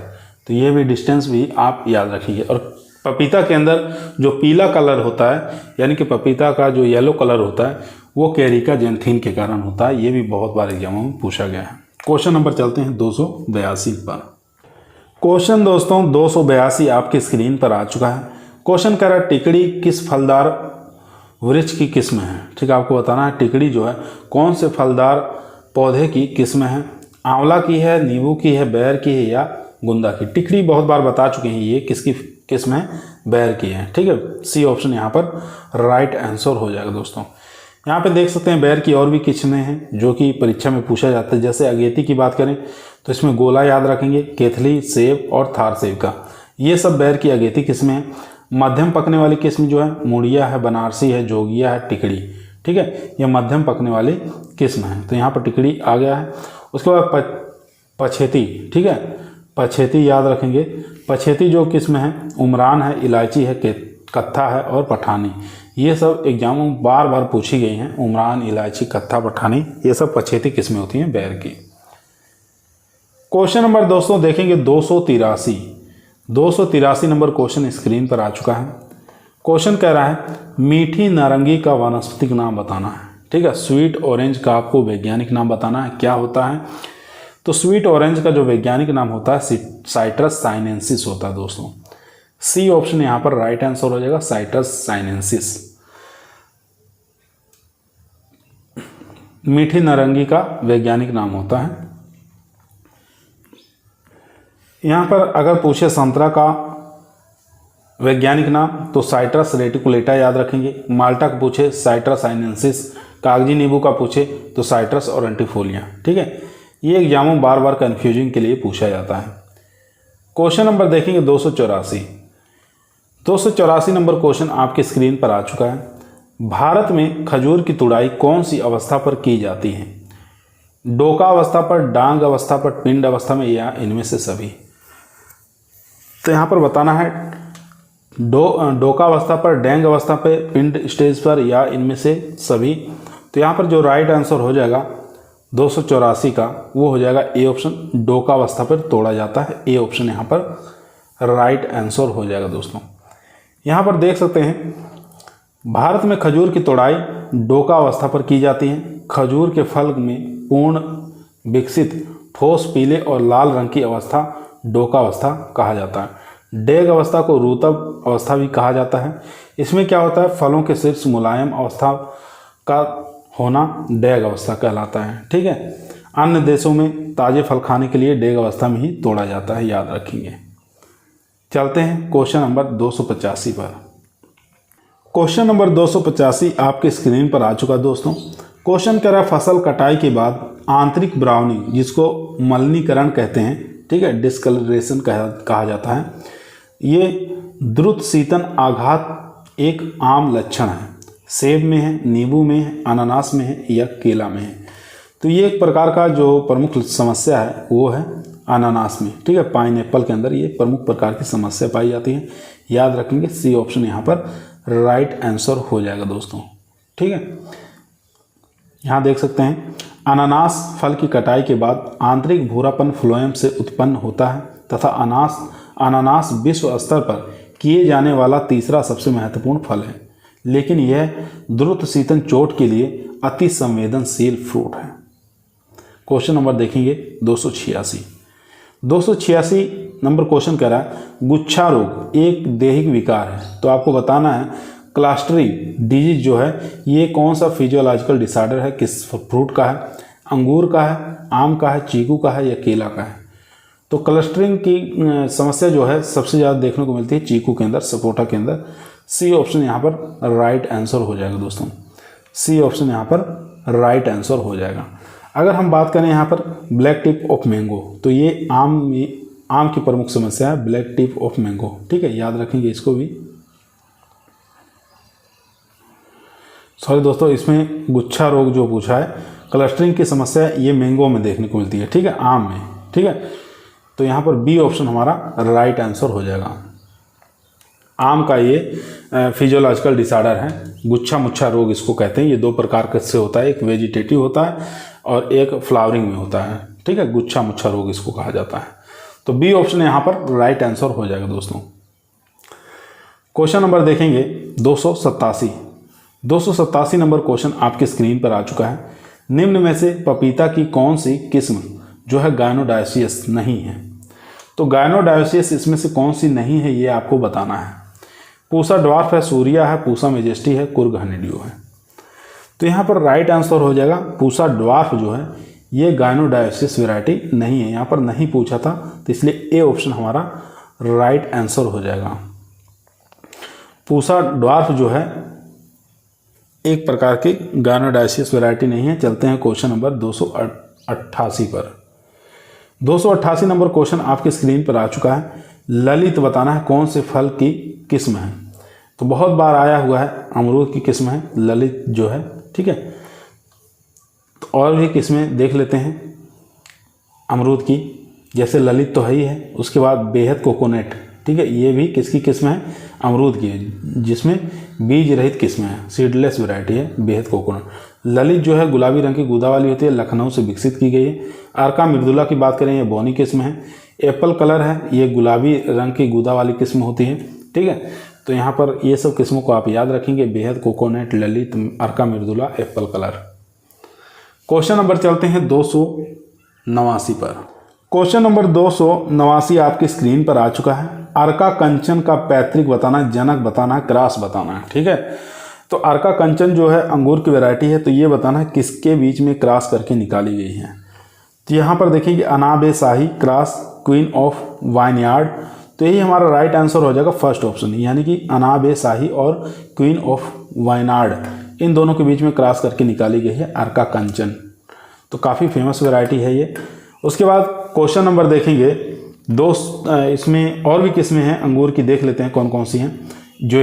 तो ये भी डिस्टेंस भी आप याद रखिए। और पपीता के अंदर जो पीला कलर होता है, यानी कि पपीता का जो येलो कलर होता है, वो कैरिका जैंथीन के कारण होता है। ये भी बहुत बार एग्जामों में पूछा गया है। क्वेश्चन नंबर चलते हैं 282 पर। क्वेश्चन दोस्तों 282 आपकी स्क्रीन पर आ चुका है। क्वेश्चन कह रहा है टिकड़ी किस फलदार वृक्ष की किस्म है, ठीक है। आपको बताना है टिकड़ी जो है कौन से फलदार पौधे की किस्म है। आंवला की है, नींबू की है, बेर की है या गुंदा की। टिकड़ी बहुत बार बता चुके हैं, ये किसकी किस्म है, बेर की है, ठीक है। सी ऑप्शन यहाँ पर राइट आंसर हो जाएगा दोस्तों। यहाँ पे देख सकते हैं बेर की और भी किस्में हैं जो कि परीक्षा में पूछा जाता है। जैसे अगेती की बात करें तो इसमें गोला याद रखेंगे, केथली, सेब और थार सेब का, ये सब बेर की अगेती किस्में हैं। मध्यम पकने वाली किस्म जो है मुड़िया है, बनारसी है, जोगिया है, टिकड़ी, ठीक है, ये मध्यम पकने वाली किस्म है। तो यहाँ पर टिकड़ी आ गया है। उसके बाद पछेती, ठीक है, पछेती याद रखेंगे। पछेती जो किस्म है उमरान है, इलायची है, कत्था है और पठानी, ये सब एग्जामों में बार बार पूछी गई हैं। उमरान, इलायची, कत्था, पठानी, ये सब पछेती किस्में होती हैं बेर की। क्वेश्चन नंबर दोस्तों देखेंगे 283 नंबर क्वेश्चन स्क्रीन पर आ चुका है। क्वेश्चन कह रहा है मीठी नारंगी का वानस्पतिक नाम बताना है, ठीक है। स्वीट ऑरेंज का आपको वैज्ञानिक नाम बताना है, क्या होता है। तो स्वीट ऑरेंज का जो वैज्ञानिक नाम होता है साइट्रस साइनेंसिस होता है दोस्तों। सी ऑप्शन यहाँ पर राइट आंसर हो जाएगा, साइट्रस साइनेंसिस। मीठी नारंगी का वैज्ञानिक नाम होता है। यहाँ पर अगर पूछे संतरा का वैज्ञानिक नाम तो साइट्रस रेटिकुलेटा याद रखेंगे। माल्टा का पूछे साइट्रस साइनेंसिस। कागजी नींबू का पूछे तो साइट्रस ऑरेंटिफोलिया, ठीक है। ये एग्जामों बार बार कन्फ्यूजिंग के लिए पूछा जाता है। क्वेश्चन नंबर देखेंगे 284 नंबर क्वेश्चन आपकी स्क्रीन पर आ चुका है। भारत में खजूर की तुड़ाई कौन सी अवस्था पर की जाती है, डोका अवस्था पर, डांग अवस्था पर, पिंड अवस्था में या इनमें से सभी। तो यहाँ पर बताना है डोका अवस्था पर, डैंग अवस्था पे, पिंड स्टेज पर या इनमें से सभी। तो यहाँ पर जो राइट आंसर हो जाएगा 284 का वो हो जाएगा ए ऑप्शन, डोका अवस्था पर तोड़ा जाता है। ए ऑप्शन यहाँ पर राइट आंसर हो जाएगा दोस्तों। यहाँ पर देख सकते हैं भारत में खजूर की तोड़ाई डोका अवस्था पर की जाती है। खजूर के फल में पूर्ण विकसित ठोस पीले और लाल रंग की अवस्था डोका अवस्था कहा जाता है। डेग अवस्था को रूतब अवस्था भी कहा जाता है। इसमें क्या होता है, फलों के शीर्ष मुलायम अवस्था का होना डेग अवस्था कहलाता है। ठीक है, अन्य देशों में ताजे फल खाने के लिए डेग अवस्था में ही तोड़ा जाता है, याद रखेंगे। चलते हैं क्वेश्चन नंबर 285 पर। क्वेश्चन नंबर 285 आपके स्क्रीन पर आ चुका दोस्तों। क्वेश्चन कह रहा है फसल कटाई के बाद आंतरिक ब्राउनिंग, जिसको मलिनीकरण कहते हैं, ठीक है, डिस्कलरेशन कहा जाता है, ये द्रुत शीतन आघात एक आम लक्षण है। सेब में है, नींबू में है, अनानास में है या केला में है। तो ये एक प्रकार का जो प्रमुख समस्या है वो है अनानास में। ठीक है, पाइनएप्पल के अंदर ये प्रमुख प्रकार की समस्या पाई जाती है, याद रखेंगे। सी ऑप्शन यहाँ पर राइट आंसर हो जाएगा दोस्तों। ठीक है, यहाँ देख सकते हैं अनानास फल की कटाई के बाद आंतरिक भूरापन फ्लोएम से उत्पन्न होता है तथा अनानास विश्व स्तर पर किए जाने वाला तीसरा सबसे महत्वपूर्ण फल है, लेकिन यह द्रुत शीतन चोट के लिए अति संवेदनशील फ्रूट है। क्वेश्चन नंबर देखेंगे 286 नंबर क्वेश्चन कह रहा है गुच्छा रोग एक दैहिक विकार है। तो आपको बताना है क्लस्टरिंग डिजीज जो है ये कौन सा फिजियोलॉजिकल डिसऑर्डर है, किस फ्रूट का है, अंगूर का है, आम का है, चीकू का है या केला का है। तो क्लस्टरिंग की समस्या जो है सबसे ज़्यादा देखने को मिलती है चीकू के अंदर, सपोटा के अंदर। सी ऑप्शन यहाँ पर राइट आंसर हो जाएगा दोस्तों। सी ऑप्शन यहाँ पर राइट आंसर हो जाएगा। अगर हम बात करें यहाँ पर ब्लैक टिप ऑफ मैंगो, तो ये आम की प्रमुख समस्या है, ब्लैक टिप ऑफ मैंगो। ठीक है, याद रखेंगे इसको भी। सॉरी दोस्तों, इसमें गुच्छा रोग जो पूछा है, क्लस्टरिंग की समस्या ये मैंगो में देखने को मिलती है। ठीक है, आम में। ठीक है, तो यहाँ पर बी ऑप्शन हमारा राइट आंसर हो जाएगा। आम का ये फिजियोलॉजिकल डिसऑर्डर है, गुच्छा मुच्छा रोग इसको कहते हैं। ये दो प्रकार से होता है, एक वेजिटेटिव होता है और एक फ्लावरिंग में होता है। ठीक है, गुच्छा मुच्छा रोग इसको कहा जाता है। तो बी ऑप्शन यहाँ पर राइट आंसर हो जाएगा दोस्तों। क्वेश्चन नंबर देखेंगे 287 नंबर क्वेश्चन आपके स्क्रीन पर आ चुका है। निम्न में से पपीता की कौन सी किस्म जो है गायनोडायोसियस नहीं है। तो गायनोडायोसियस इसमें से कौन सी नहीं है ये आपको बताना है। पूसा ड्वार्फ है, सूर्या है, पूसा मेजेस्टी है, कुर्ग हनीड्यू है। तो यहाँ पर राइट आंसर हो जाएगा पूसा ड्वार्फ जो है ये गायनोडायोसियस वैरायटी नहीं है। यहाँ पर नहीं पूछा था तो इसलिए ए ऑप्शन हमारा राइट आंसर हो जाएगा। पूसा ड्वार्फ जो है एक प्रकार की गायनोडायोसियस वैरायटी नहीं है। चलते हैं क्वेश्चन नंबर 288 पर। 288 नंबर क्वेश्चन आपके स्क्रीन पर आ चुका है। ललित बताना है कौन से फल की किस्म है। तो बहुत बार आया हुआ है, अमरूद की किस्म है ललित जो है। ठीक है, तो और भी किस्में देख लेते हैं अमरूद की, जैसे ललित तो है ही है, उसके बाद बेहद कोकोनट। ठीक है, ये भी किसकी किस्म है, अमरूद की है, जिसमें बीज रहित किस्म है, सीडलेस वैरायटी है बेहद कोकोनट। ललित जो है गुलाबी रंग की गूदा वाली होती है, लखनऊ से विकसित की गई है। अर्का मृदुला की बात करें, ये बौनी किस्म है। एप्पल कलर है, ये गुलाबी रंग की गूदा वाली किस्म होती है। ठीक है, तो यहाँ पर ये सब किस्मों को आप याद रखेंगे, बेहद coconut, Lalit, Arka Mridula, apple colour. Question number चलते हैं 289 पर। क्वेश्चन नंबर 289 आपकी स्क्रीन पर आ चुका है। अर्का कंचन का पैतृक बताना, जनक बताना, क्रॉस बताना है। ठीक है, तो अर्का कंचन जो है अंगूर की वैरायटी है, तो ये बताना है किसके बीच में क्रॉस करके निकाली गई है। तो यहाँ पर देखेंगे अनाबे शाही क्रॉस क्वीन ऑफ वाइनयार्ड। तो यही हमारा राइट आंसर हो जाएगा फर्स्ट ऑप्शन, यानी कि अनाबे शाही और क्वीन ऑफ वाइनयार्ड इन दोनों के बीच में क्रॉस करके निकाली गई है अर्का कंचन। तो काफ़ी फेमस वैरायटी है ये। उसके बाद क्वेश्चन नंबर देखेंगे इसमें और भी किस्में हैं अंगूर की, देख लेते हैं कौन कौन सी हैं जो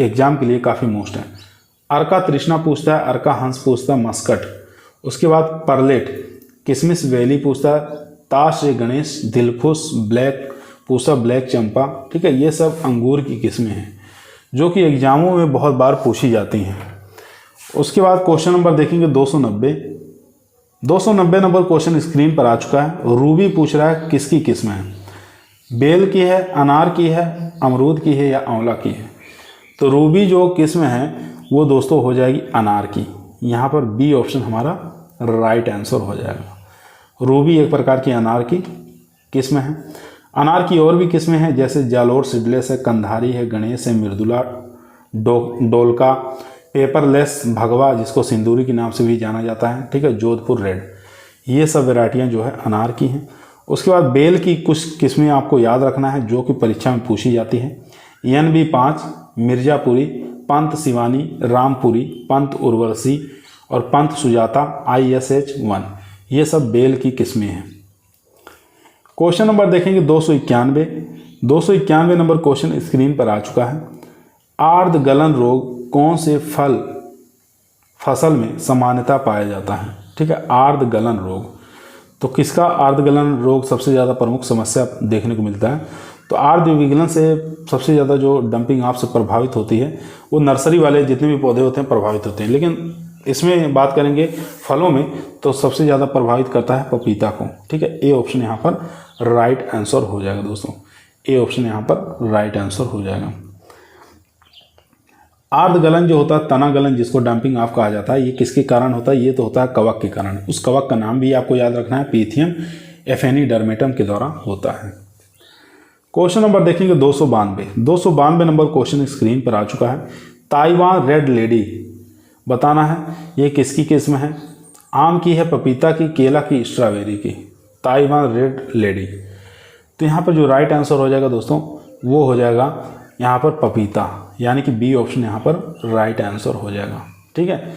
एग्जाम के लिए काफ़ी मोस्ट है। अर्का तृष्णा पूछता है, अर्का हंस पूछता है, मस्कट। उसके बाद परलेट, किसमिस वैली पूछता है, ताश गणेश, दिलखुश, ब्लैक पूसा ब्लैक चंपा, ठीक है, ये सब अंगूर की किस्में हैं जो कि एग्जामों में बहुत बार पूछी जाती हैं। उसके बाद क्वेश्चन नंबर देखेंगे 290 नंबर क्वेश्चन स्क्रीन पर आ चुका है। रूबी पूछ रहा है किसकी किस्म है, बेल की है, अनार की है, अमरूद की है या आंवला की है। तो रूबी जो किस्म है वो दोस्तों हो जाएगी अनार की। यहाँ पर बी ऑप्शन हमारा राइट आंसर हो जाएगा। रूबी एक प्रकार की अनार की किस्म है। अनार की और भी किस्में हैं जैसे जालोर सीडलेस है, कंधारी है, गणेश है, मृदुला, डोलका, पेपरलेस, भगवा जिसको सिंदूरी के नाम से भी जाना जाता है, ठीक है, जोधपुर रेड, ये सब वैरायटियाँ जो है अनार की हैं। उसके बाद बेल की कुछ किस्में आपको याद रखना है जो कि परीक्षा में पूछी जाती है। NB5, मिर्ज़ापुरी, पंत शिवानी, रामपुरी, पंत उर्वशी और पंत सुजाता, ISH1, ये सब बेल की किस्में हैं। क्वेश्चन नंबर देखेंगे 291 नंबर क्वेश्चन स्क्रीन पर आ चुका है। आर्द्र गलन रोग कौन से फसल में सामान्यतः पाया जाता है, ठीक है, आर्द्र गलन रोग। तो किसका आर्द्र गलन रोग सबसे ज़्यादा प्रमुख समस्या देखने को मिलता है, तो आर्द्र विगलन से सबसे ज़्यादा जो डंपिंग ऑफ से प्रभावित होती है वो नर्सरी वाले जितने भी पौधे होते हैं प्रभावित होते हैं। लेकिन इसमें बात करेंगे फलों में तो सबसे ज़्यादा प्रभावित करता है पपीता को, ठीक है। ए ऑप्शन यहाँ पर राइट आंसर हो जाएगा दोस्तों, ए ऑप्शन यहाँ पर राइट आंसर हो जाएगा। आर्द्र गलन जो होता है, तना गलन जिसको डंपिंग ऑफ कहा जाता है, ये किसके कारण होता है, ये तो होता है कवक के कारण। उस कवक का नाम भी आपको याद रखना है, पीथियम एफेनिडर्मेटम के द्वारा होता है। क्वेश्चन नंबर देखेंगे 292 नंबर क्वेश्चन स्क्रीन पर आ चुका है। ताइवान रेड लेडी बताना है ये किसकी किस्म है, आम की है, पपीता की, केला की, स्ट्रॉबेरी की। ताइवान रेड लेडी, तो यहाँ पर जो राइट आंसर हो जाएगा दोस्तों वो हो जाएगा यहाँ पर पपीता, यानी कि बी ऑप्शन यहाँ पर राइट आंसर हो जाएगा, ठीक है।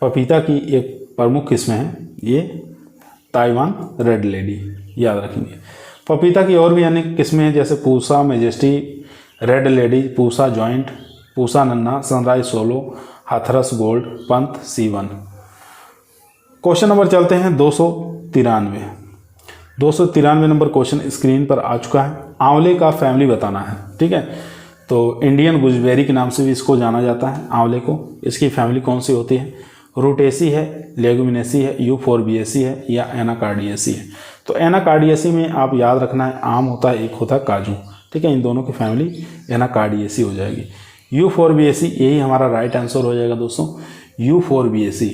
पपीता की एक प्रमुख किस्म है ये ताइवान रेड लेडी, याद रखेंगे। पपीता की और भी अनेक किस्में हैं जैसे Pusa majesty, red lady, Pusa joint, Pusa Nanha, sunrise solo, Hathras gold, Pant C1। Question number चलते हैं 293 नंबर क्वेश्चन स्क्रीन पर आ चुका है। आंवले का फैमिली बताना है, ठीक है। तो इंडियन गुजबेरी के नाम से भी इसको जाना जाता है आंवले को। इसकी फैमिली कौन सी होती है, रूटेसी है, लेगुमिनेसी है, यूफोरबिएसी है या एनाकार्डियेसी है। तो एनाकार्डियेसी में आप याद रखना है आम होता है, एक होता है काजू, ठीक है। इन दोनों की फैमिली एनाकार्डियेसी हो जाएगी। यूफोरबिएसी यही हमारा राइट आंसर हो जाएगा दोस्तों। यूफोरबिएसी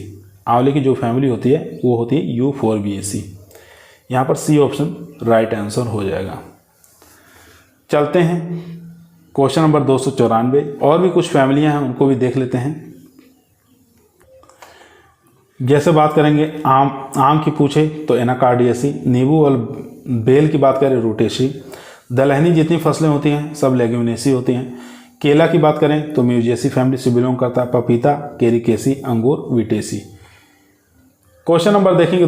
आंवले की जो फैमिली होती है वो होती है यूफोरबिएसी। यहाँ पर सी ऑप्शन राइट आंसर हो जाएगा। चलते हैं क्वेश्चन नंबर 294, और भी कुछ फैमिलियाँ हैं उनको भी देख लेते हैं। जैसे बात करेंगे आम की पूछे तो एनाकार्डियेसी, नींबू और बेल की बात करें रूटेसी, दलहनी जितनी फसलें होती हैं सब लेग्यूमिनेसी होती हैं। केला की बात करें तो म्यूजेसी फैमिली से बिलोंग करता है, पपीता केरिकेसी, अंगूर विटेसी। क्वेश्चन नंबर देखेंगे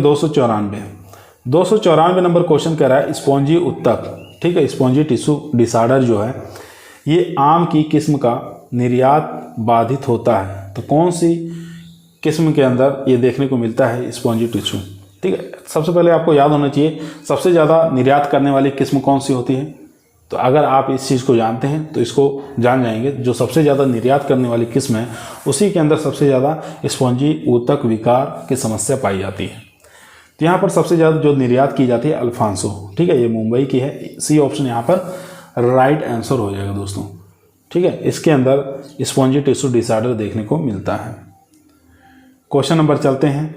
294 नंबर क्वेश्चन कह रहा है स्पॉन्जी उत्तक, ठीक है, स्पॉन्जी टिश्यू डिसऑर्डर जो है ये आम की किस्म का निर्यात बाधित होता है। तो कौन सी किस्म के अंदर ये देखने को मिलता है स्पॉन्जी टिश्यू, ठीक है। सबसे पहले आपको याद होना चाहिए सबसे ज़्यादा निर्यात करने वाली किस्म कौन सी होती है। तो अगर आप इस चीज़ को जानते हैं तो इसको जान जाएंगे, जो सबसे ज़्यादा निर्यात करने वाली किस्म है उसी के अंदर सबसे ज़्यादा स्पॉन्जी ऊतक विकार की समस्या पाई जाती है। तो यहाँ पर सबसे ज़्यादा जो निर्यात की जाती है अल्फांसो, ठीक है, ये मुंबई की है। सी ऑप्शन यहाँ पर राइट आंसर हो जाएगा दोस्तों, ठीक है। इसके अंदर स्पॉन्जी टिश्यू डिसऑर्डर देखने को मिलता है। क्वेश्चन नंबर चलते हैं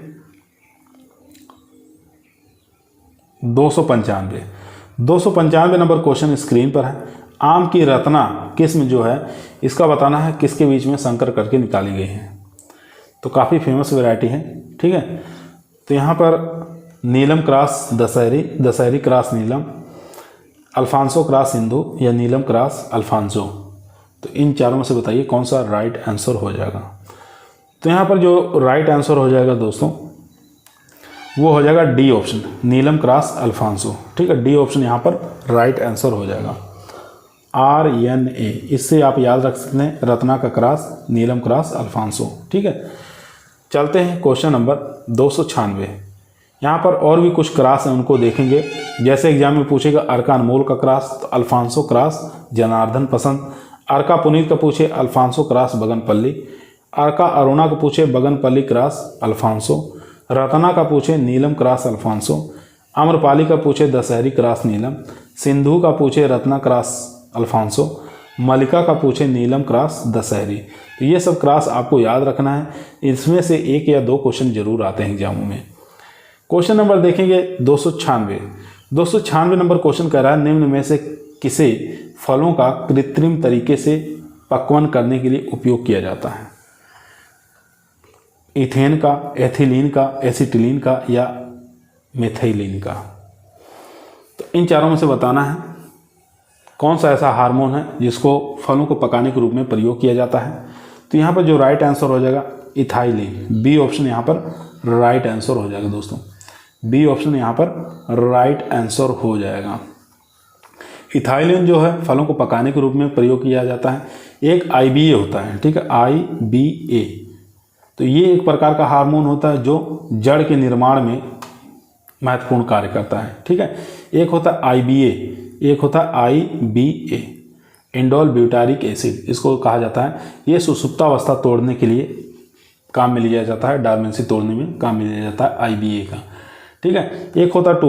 295 नंबर क्वेश्चन स्क्रीन पर है। आम की रत्ना किस्म जो है इसका बताना है किसके बीच में संकर करके निकाली गई है। तो काफ़ी फेमस वैरायटी है, ठीक है। तो यहाँ पर नीलम क्रॉस दशहरी क्रॉस नीलम, अल्फांसो क्रॉस सिंधु या नीलम क्रॉस अल्फांसो। तो इन चारों में से बताइए कौन सा राइट आंसर हो जाएगा। तो यहाँ पर जो राइट आंसर हो जाएगा दोस्तों वो हो जाएगा डी ऑप्शन, नीलम क्रॉस अल्फांसो, ठीक है। डी ऑप्शन यहाँ पर राइट आंसर हो जाएगा। RNA, इससे आप याद रख सकते हैं रत्ना का क्रॉस, नीलम क्रॉस अल्फांसो, ठीक है। चलते हैं क्वेश्चन नंबर 296। यहाँ पर और भी कुछ क्रॉस हैं, उनको देखेंगे। जैसे एग्जाम में पूछेगा अर्का अनमोल का क्रॉस, तो अल्फांसो क्रॉस जनार्दन पसंद। अर्का पुनीत का पूछे अल्फांसो क्रॉस बगनपल्ली। अर्का अरुणा का पूछे बगनपल्ली क्रॉस अल्फांसो। रतना का पूछे नीलम क्रॉस अल्फांसो। आम्रपाली का पूछे दशहरी क्रॉस नीलम। सिंधु का पूछे रत्ना क्रॉस अल्फांसो। मलिका का पूछे नीलम क्रॉस दशहरी। तो ये सब क्रॉस आपको याद रखना है, इसमें से 1 या 2 क्वेश्चन जरूर आते हैं एग्जामों में। क्वेश्चन नंबर देखेंगे 296 नंबर क्वेश्चन कह रहा है निम्न में से किसे फलों का कृत्रिम तरीके से पक्वन करने के लिए उपयोग किया जाता है? इथेन का, एथिलीन का, एसिटिलीन का या मेथिलीन का। तो इन चारों में से बताना है कौन सा ऐसा हार्मोन है जिसको फलों को पकाने के रूप में प्रयोग किया जाता है। तो यहाँ पर जो राइट आंसर हो जाएगा इथाइलिन, बी ऑप्शन यहाँ पर राइट आंसर हो जाएगा दोस्तों। बी ऑप्शन यहाँ पर राइट आंसर हो जाएगा। इथाइलिन जो है फलों को पकाने के रूप में प्रयोग किया जाता है। एक IBA होता है, ठीक है, IBA। तो ये एक प्रकार का हार्मोन होता है जो जड़ के निर्माण में महत्वपूर्ण कार्य करता है, ठीक है। एक होता है IBA, एक होता है IBA, इंडोल ब्यूटारिक एसिड, इसको कहा जाता है। ये सुसुप्तावस्था तोड़ने के लिए काम में लिया जाता है, डॉर्मेंसी तोड़ने में काम में लिया जाता है IBA का, ठीक है। एक होता है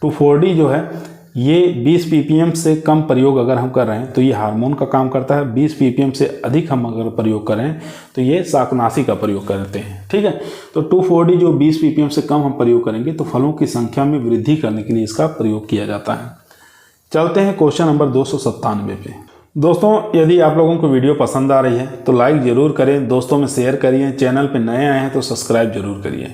2,4-D जो है ये 20 ppm से कम प्रयोग अगर हम कर रहे हैं तो ये हार्मोन का काम करता है। 20 ppm से अधिक हम अगर प्रयोग कर रहे हैं तो ये शाकनाशी का प्रयोग करते हैं, ठीक है। तो 2,4-D जो 20 ppm से कम हम प्रयोग करेंगे तो फलों की संख्या में वृद्धि करने के लिए इसका प्रयोग किया जाता है। चलते हैं क्वेश्चन नंबर 297 पे। दोस्तों यदि आप लोगों को वीडियो पसंद आ रही है तो लाइक ज़रूर करें, दोस्तों में शेयर करिए, चैनल पर नए आए हैं तो सब्सक्राइब जरूर करिए।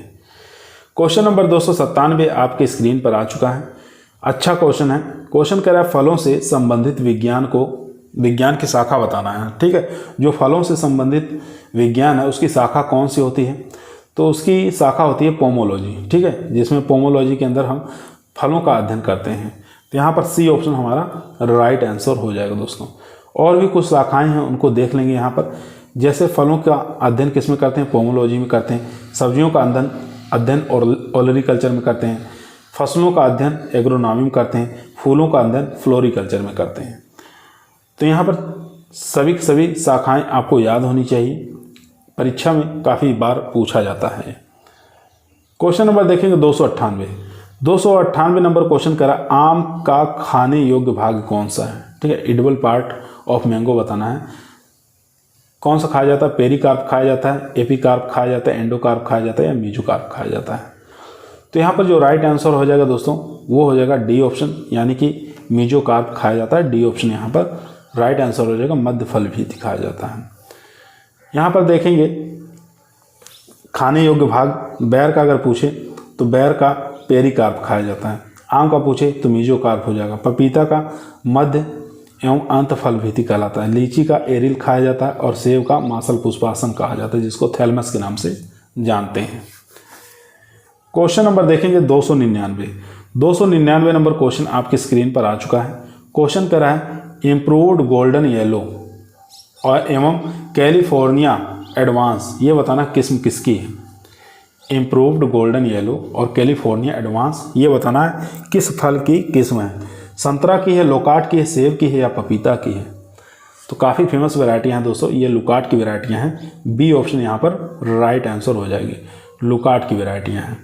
क्वेश्चन नंबर 297 आपके स्क्रीन पर आ चुका है। अच्छा क्वेश्चन है। क्वेश्चन कह रहा है फलों से संबंधित विज्ञान की शाखा बताना है, ठीक है। जो फलों से संबंधित विज्ञान है उसकी शाखा कौन सी होती है? तो उसकी शाखा होती है पोमोलॉजी, ठीक है, जिसमें पोमोलॉजी के अंदर हम फलों का अध्ययन करते हैं। तो यहाँ पर सी ऑप्शन हमारा राइट आंसर हो जाएगा दोस्तों। और भी कुछ शाखाएँ हैं उनको देख लेंगे यहाँ पर। जैसे फलों का अध्ययन किस में करते हैं? पोमोलॉजी में करते हैं। सब्जियों का अध्ययन ओलरीकल्चर में करते हैं। फसलों का अध्ययन एग्रोनॉमी में करते हैं। फूलों का अध्ययन फ्लोरिकल्चर में करते हैं। तो यहाँ पर सभी शाखाएं आपको याद होनी चाहिए, परीक्षा में काफ़ी बार पूछा जाता है। क्वेश्चन नंबर देखेंगे 298 नंबर क्वेश्चन करा आम का खाने योग्य भाग कौन सा है? ठीक है, एडिबल पार्ट ऑफ मैंगो बताना है। कौन सा खाया जाता है? पेरिकार्प खाया जाता है, एपिकार्प खाया जाता है, एंडोकार्प खाया जाता है या मेसोकार्प खाया जाता है? तो यहाँ पर जो राइट आंसर हो जाएगा दोस्तों वो हो जाएगा डी ऑप्शन, यानी कि मेसोकार्प खाया जाता है। डी ऑप्शन यहाँ पर राइट आंसर हो जाएगा। मध्य फल भी दिखाया जाता है। यहाँ पर देखेंगे खाने योग्य भाग, बैर का अगर पूछे तो बैर का पेरिकार्प खाया जाता है। आम का पूछे तो मेसोकार्प हो जाएगा। पपीता का मध्य एवं अंत फल भीति कहलाता है। लीची का एरिल खाया जाता है और सेब का मासल पुष्पासन कहा जाता है, जिसको थैलमस के नाम से जानते हैं। क्वेश्चन नंबर देखेंगे 299 नंबर क्वेश्चन आपकी स्क्रीन पर आ चुका है। क्वेश्चन कर रहा है इम्प्रूव्ड गोल्डन येलो और एवं कैलिफोर्निया एडवांस, ये बताना किस्म किसकी है? इम्प्रूव्ड गोल्डन येलो और कैलिफोर्निया एडवांस, ये बताना है किस फल की किस्म है? संतरा की है, लोकाट की है, सेब की है या पपीता की है? तो काफ़ी फेमस वैरायटियाँ हैं दोस्तों, ये लुकाट की वैरायटियाँ हैं। बी ऑप्शन यहाँ पर राइट आंसर हो जाएगी, लुकाट की वैरायटियाँ हैं।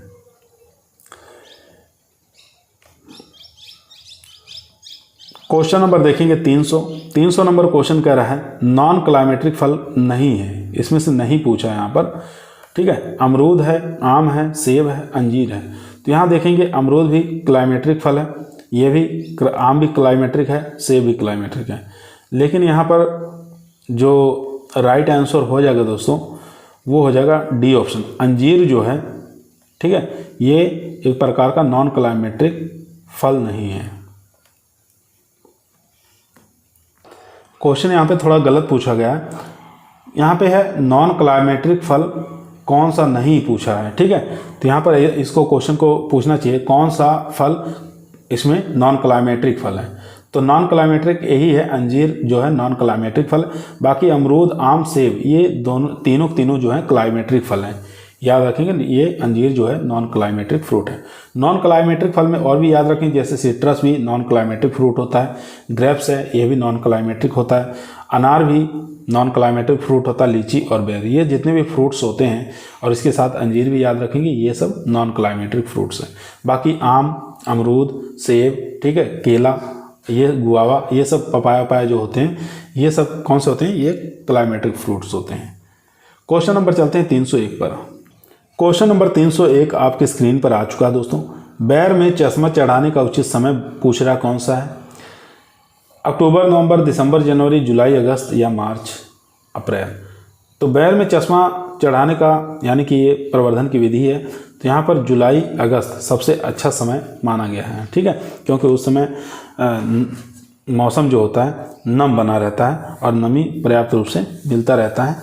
क्वेश्चन नंबर देखेंगे 300 नंबर क्वेश्चन कह रहा है नॉन क्लाइमेट्रिक फल नहीं है, इसमें से नहीं पूछा है यहाँ पर, ठीक है। अमरूद है, आम है, सेब है, अंजीर है। तो यहाँ देखेंगे अमरूद भी क्लाइमेट्रिक फल है, ये भी, आम भी क्लाइमेट्रिक है, सेब भी क्लाइमेट्रिक है। लेकिन यहाँ पर जो राइट आंसर हो जाएगा दोस्तों वो हो जाएगा डी ऑप्शन, अंजीर जो है, ठीक है, ये एक प्रकार का नॉन क्लाइमेट्रिक फल नहीं है। क्वेश्चन यहाँ पे थोड़ा गलत पूछा गया है। यहाँ पे है नॉन क्लाइमेट्रिक फल कौन सा नहीं पूछा है, ठीक है। तो यहाँ पर इसको क्वेश्चन को पूछना चाहिए कौन सा फल इसमें नॉन क्लाइमेट्रिक फल है। तो नॉन क्लाइमेट्रिक यही है, अंजीर जो है नॉन क्लाइमेट्रिक फल। बाकी अमरूद, आम, सेब ये तीनों जो है क्लाइमेट्रिक फल हैं। याद रखेंगे। ये अंजीर जो है नॉन क्लाइमेटिक फ्रूट है। नॉन क्लाइमेटिक फल में और भी याद रखें, जैसे सिट्रस भी नॉन क्लाइमेटिक फ्रूट होता है, ग्रेप्स है ये भी नॉन क्लाइमेटिक होता है, अनार भी नॉन क्लाइमेटिक फ्रूट होता है, लीची और बेर, ये जितने भी फ्रूट्स होते हैं, और इसके साथ अंजीर भी याद रखेंगे, ये सब नॉन क्लाइमेटिक फ्रूट्स हैं। बाकी आम, अमरूद, सेब, ठीक है, केला, ये गुआवा, ये सब पपाया जो होते हैं, ये सब कौन से होते हैं, ये क्लाइमेटिक फ्रूट्स होते हैं। क्वेश्चन नंबर चलते हैं 301 पर। क्वेश्चन नंबर 301 आपके स्क्रीन पर आ चुका है दोस्तों। बैर में चश्मा चढ़ाने का उचित समय पूछ रहा कौन सा है? अक्टूबर, नवंबर, दिसंबर, जनवरी, जुलाई, अगस्त या मार्च, अप्रैल। तो बैर में चश्मा चढ़ाने का यानी कि ये प्रवर्धन की विधि है, तो यहाँ पर जुलाई अगस्त सबसे अच्छा समय माना गया है, ठीक है, क्योंकि उस समय मौसम जो होता है नम बना रहता है और नमी पर्याप्त रूप से मिलता रहता है,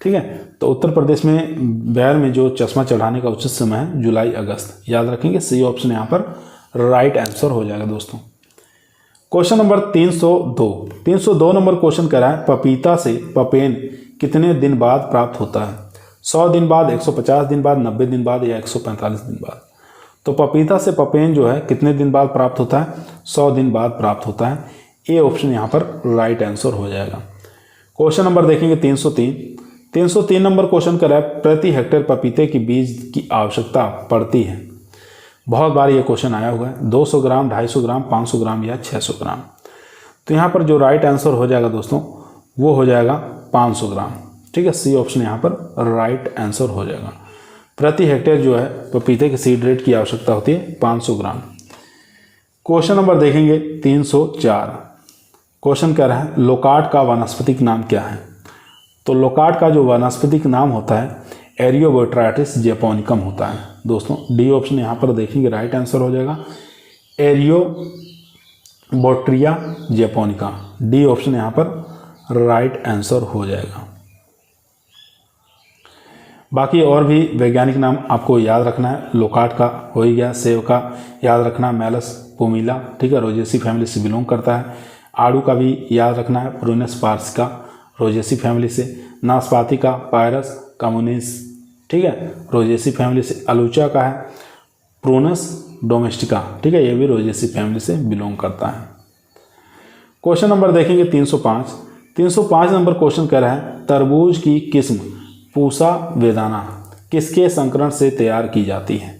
ठीक है। तो उत्तर प्रदेश में बैर में जो चश्मा चढ़ाने का उचित समय है जुलाई अगस्त, याद रखेंगे। सी ऑप्शन यहाँ पर राइट आंसर हो जाएगा दोस्तों। क्वेश्चन नंबर 302 नंबर क्वेश्चन कह रहा है, पपीता से पपेन कितने दिन बाद प्राप्त होता है? 100 दिन बाद, 150 दिन बाद, 90 दिन बाद या 145 दिन बाद? तो पपीता से पपेन जो है कितने दिन बाद प्राप्त होता है? 100 दिन बाद प्राप्त होता है। ए ऑप्शन यहाँ पर राइट आंसर हो जाएगा। क्वेश्चन नंबर देखेंगे 303 नंबर क्वेश्चन कर रहा है, प्रति हेक्टेयर पपीते की बीज की आवश्यकता पड़ती है? बहुत बार ये क्वेश्चन आया हुआ है, 200 ग्राम, 250 ग्राम, 500 ग्राम या 600 ग्राम। तो यहाँ पर जो राइट आंसर हो जाएगा दोस्तों वो हो जाएगा 500 ग्राम, ठीक है। सी ऑप्शन यहाँ पर राइट आंसर हो जाएगा। प्रति हेक्टेयर जो है पपीते के सीड रेट की आवश्यकता होती है 500 ग्राम। क्वेश्चन नंबर देखेंगे 304। क्वेश्चन कह रहा है, लोकार्ड का वानस्पतिक नाम क्या है? तो लोकार्ड का जो वानस्पतिक नाम होता है एरियोबोट्राटिस जैपोनिकम होता है दोस्तों। डी ऑप्शन यहाँ पर देखेंगे राइट आंसर हो जाएगा, एरियोबोट्रिया जैपोनिका। डी ऑप्शन यहाँ पर राइट आंसर हो जाएगा। बाकी और भी वैज्ञानिक नाम आपको याद रखना है, लोकार्ड का हो ही गया, सेब का याद रखना मेलस पोमिला, ठीक है, रोजेसी फैमिली से बिलोंग करता है। आड़ू का भी याद रखना है, प्रूनस पार्सिका, रोजेसी फैमिली से। नाशपाती का पायरस कम्युनिस, ठीक है, रोजेसी फैमिली से। अलूचा का है प्रूनस डोमेस्टिका, ठीक है, ये भी रोजेसी फैमिली से बिलोंग करता है। क्वेश्चन नंबर देखेंगे 305 नंबर क्वेश्चन कह रहा है, तरबूज की किस्म पूसा वेदाना किसके संकरण से तैयार की जाती है?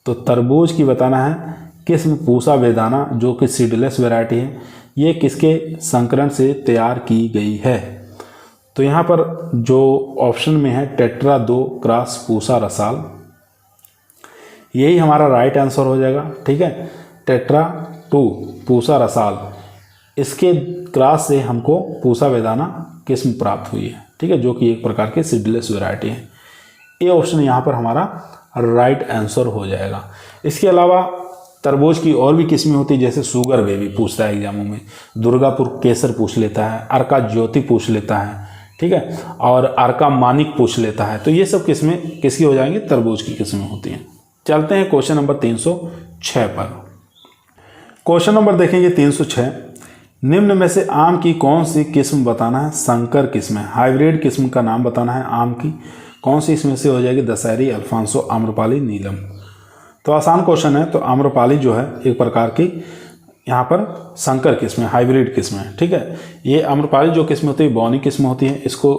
तो तरबूज की बताना है किस्म पूसा वेदाना जो कि सीडलेस वैरायटी है, ये किसके संकरण से तैयार की गई है? तो यहाँ पर जो ऑप्शन में है टेट्रा 2 क्रॉस पूसा रसाल, यही हमारा राइट आंसर हो जाएगा, ठीक है। टेट्रा 2 पूसा रसाल, इसके क्रॉस से हमको पूसा वेदाना किस्म प्राप्त हुई है, ठीक है, जो कि एक प्रकार की सीडलेस वैरायटी है। ये ऑप्शन यहाँ पर हमारा राइट आंसर हो जाएगा। इसके अलावा तरबूज की और भी किस्में होती है, जैसे शुगर बेबी पूछता है एग्जामों में, दुर्गापुर केसर पूछ लेता है, अर्का ज्योति पूछ लेता है, ठीक है, और अर्का मानिक पूछ लेता है। तो ये सब किस्में किसकी हो जाएंगी? तरबूज की किस्में होती हैं। चलते हैं क्वेश्चन नंबर 306 पर। क्वेश्चन नंबर देखेंगे 306, निम्न में से आम की कौन सी किस्म बताना है? संकर किस्म है, हाइब्रिड किस्म का नाम बताना है आम की, कौन सी इसमें से हो जाएगी? दशहरी, अल्फांसो, आम्रपाली, नीलम। तो आसान क्वेश्चन है। तो आम्रपाली जो है एक प्रकार की यहाँ पर संकर किस्म है, हाइब्रिड किस्म है, ठीक है। ये आम्रपाली जो किस्म होती है बौनी किस्म होती है, इसको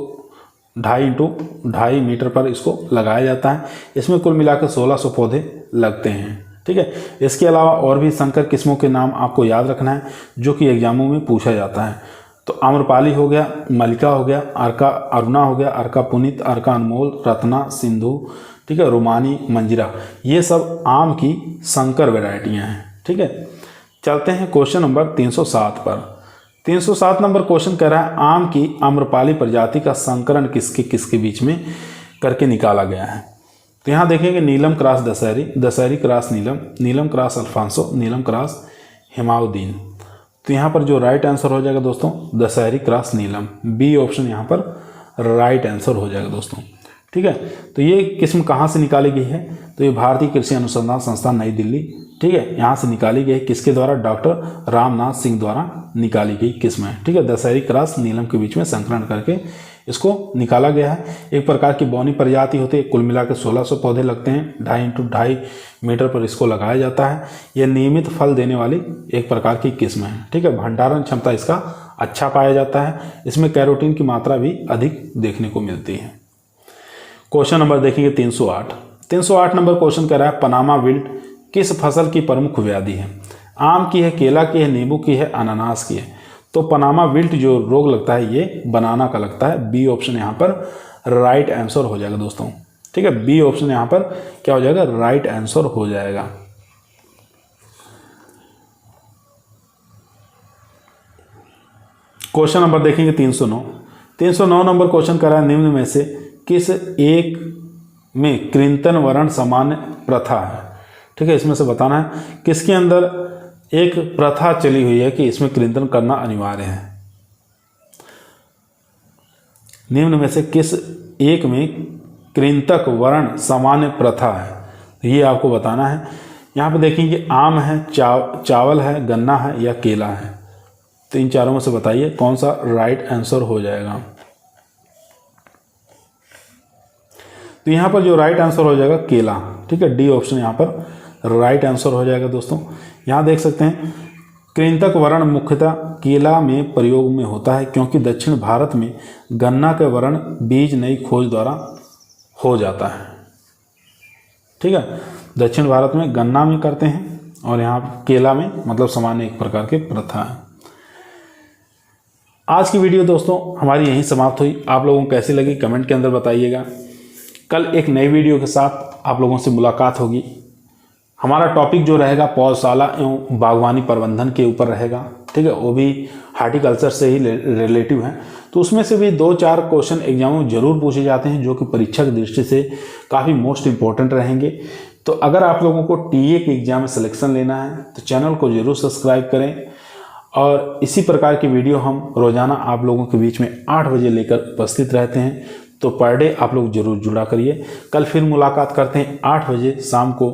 2.5 × 2.5 मीटर पर इसको लगाया जाता है। इसमें कुल मिलाकर 1600 पौधे लगते हैं, ठीक है। इसके अलावा और भी संकर किस्मों के नाम आपको याद रखना है जो कि एग्जामों में पूछा जाता है। तो आम्रपाली हो गया, मलिका हो गया, अर्का अरुणा हो गया, अर्का पुनीत, अर्का अनमोल, रत्ना, सिंधु, ठीक है, रोमानी, मंजिरा, ये सब आम की संकर वैरायटियाँ हैं, ठीक है। चलते हैं क्वेश्चन नंबर 307 पर। 307 नंबर क्वेश्चन कह रहा है, आम की आम्रपाली प्रजाति का संकरण किसके बीच में करके निकाला गया है? तो यहाँ देखेंगे नीलम क्रॉस दशहरी, दशहरी क्रॉस नीलम, नीलम क्रॉस अल्फांसो, नीलम क्रॉस हिमाउद्दीन। तो यहाँ पर जो राइट आंसर हो जाएगा दोस्तों दशहरी क्रॉस नीलम। बी ऑप्शन यहाँ पर राइट आंसर हो जाएगा दोस्तों, ठीक है। तो ये किस्म कहाँ से निकाली गई है? तो ये भारतीय कृषि अनुसंधान संस्थान नई दिल्ली, ठीक है, यहाँ से निकाली गई। किसके द्वारा? डॉक्टर रामनाथ सिंह द्वारा निकाली गई किस्म है, ठीक है। दशहरी क्रॉस नीलम के बीच में संकरण करके इसको निकाला गया है। एक प्रकार की बौनी प्रजाति होती है, कुल मिलाकर 1600 पौधे लगते हैं, 2.5 इंटू 2.5 मीटर पर इसको लगाया जाता है। यह नियमित फल देने वाली एक प्रकार की किस्म है, ठीक है। भंडारण क्षमता इसका अच्छा पाया जाता है। इसमें कैरोटीन की मात्रा भी अधिक देखने को मिलती है। क्वेश्चन नंबर देखेंगे 308 नंबर क्वेश्चन कह रहा है पनामा विल्ट किस फसल की प्रमुख व्याधि है? आम की है, केला की है, नींबू की है, अनानास की है। तो पनामा विल्ट जो रोग लगता है ये बनाना का लगता है। बी ऑप्शन यहाँ पर राइट आंसर हो जाएगा दोस्तों, ठीक है। बी ऑप्शन यहाँ पर क्या हो जाएगा? राइट आंसर हो जाएगा। क्वेश्चन नंबर देखेंगे 309 नंबर क्वेश्चन कर रहा है निम्न में से किस एक में कृंतन वर्ण सामान्य प्रथा है? ठीक है, इसमें से बताना है किसके अंदर एक प्रथा चली हुई है कि इसमें कृंतन करना अनिवार्य है। निम्न में से किस एक में कृंतक वर्ण सामान्य प्रथा है, तो ये आपको बताना है। यहाँ पे देखेंगे आम है, चावल है, गन्ना है या केला है। तो इन चारों में से बताइए कौन सा राइट आंसर हो जाएगा। तो यहाँ पर जो राइट आंसर हो जाएगा केला, ठीक है। डी ऑप्शन यहाँ पर राइट आंसर हो जाएगा दोस्तों। यहाँ देख सकते हैं कृंतक वर्ण मुख्यतः केला में प्रयोग में होता है क्योंकि दक्षिण भारत में गन्ना के वर्ण बीज नई खोज द्वारा हो जाता है, ठीक है। दक्षिण भारत में गन्ना में करते हैं और यहाँ केला में मतलब सामान्य एक प्रकार के प्रथा है। आज की वीडियो दोस्तों हमारी यहीं समाप्त हुई। आप लोगों को कैसी लगी कमेंट के अंदर बताइएगा। कल एक नई वीडियो के साथ आप लोगों से मुलाकात होगी। हमारा टॉपिक जो रहेगा पौधशाला एवं बागवानी प्रबंधन के ऊपर रहेगा, ठीक है। वो भी हार्टिकल्चर से ही रिलेटिव है। तो उसमें से भी 2-4 क्वेश्चन एग्जामों में जरूर पूछे जाते हैं जो कि परीक्षा की दृष्टि से काफ़ी मोस्ट इंपॉर्टेंट रहेंगे। तो अगर आप लोगों को टीए के एग्जाम में सिलेक्शन लेना है तो चैनल को जरूर सब्सक्राइब करें और इसी प्रकार की वीडियो हम रोजाना आप लोगों के बीच में 8 बजे लेकर उपस्थित रहते हैं। तो पर डे आप लोग जरूर जुड़ा करिए। कल फिर मुलाकात करते हैं 8 बजे शाम को।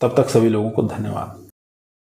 तब तक सभी लोगों को धन्यवाद।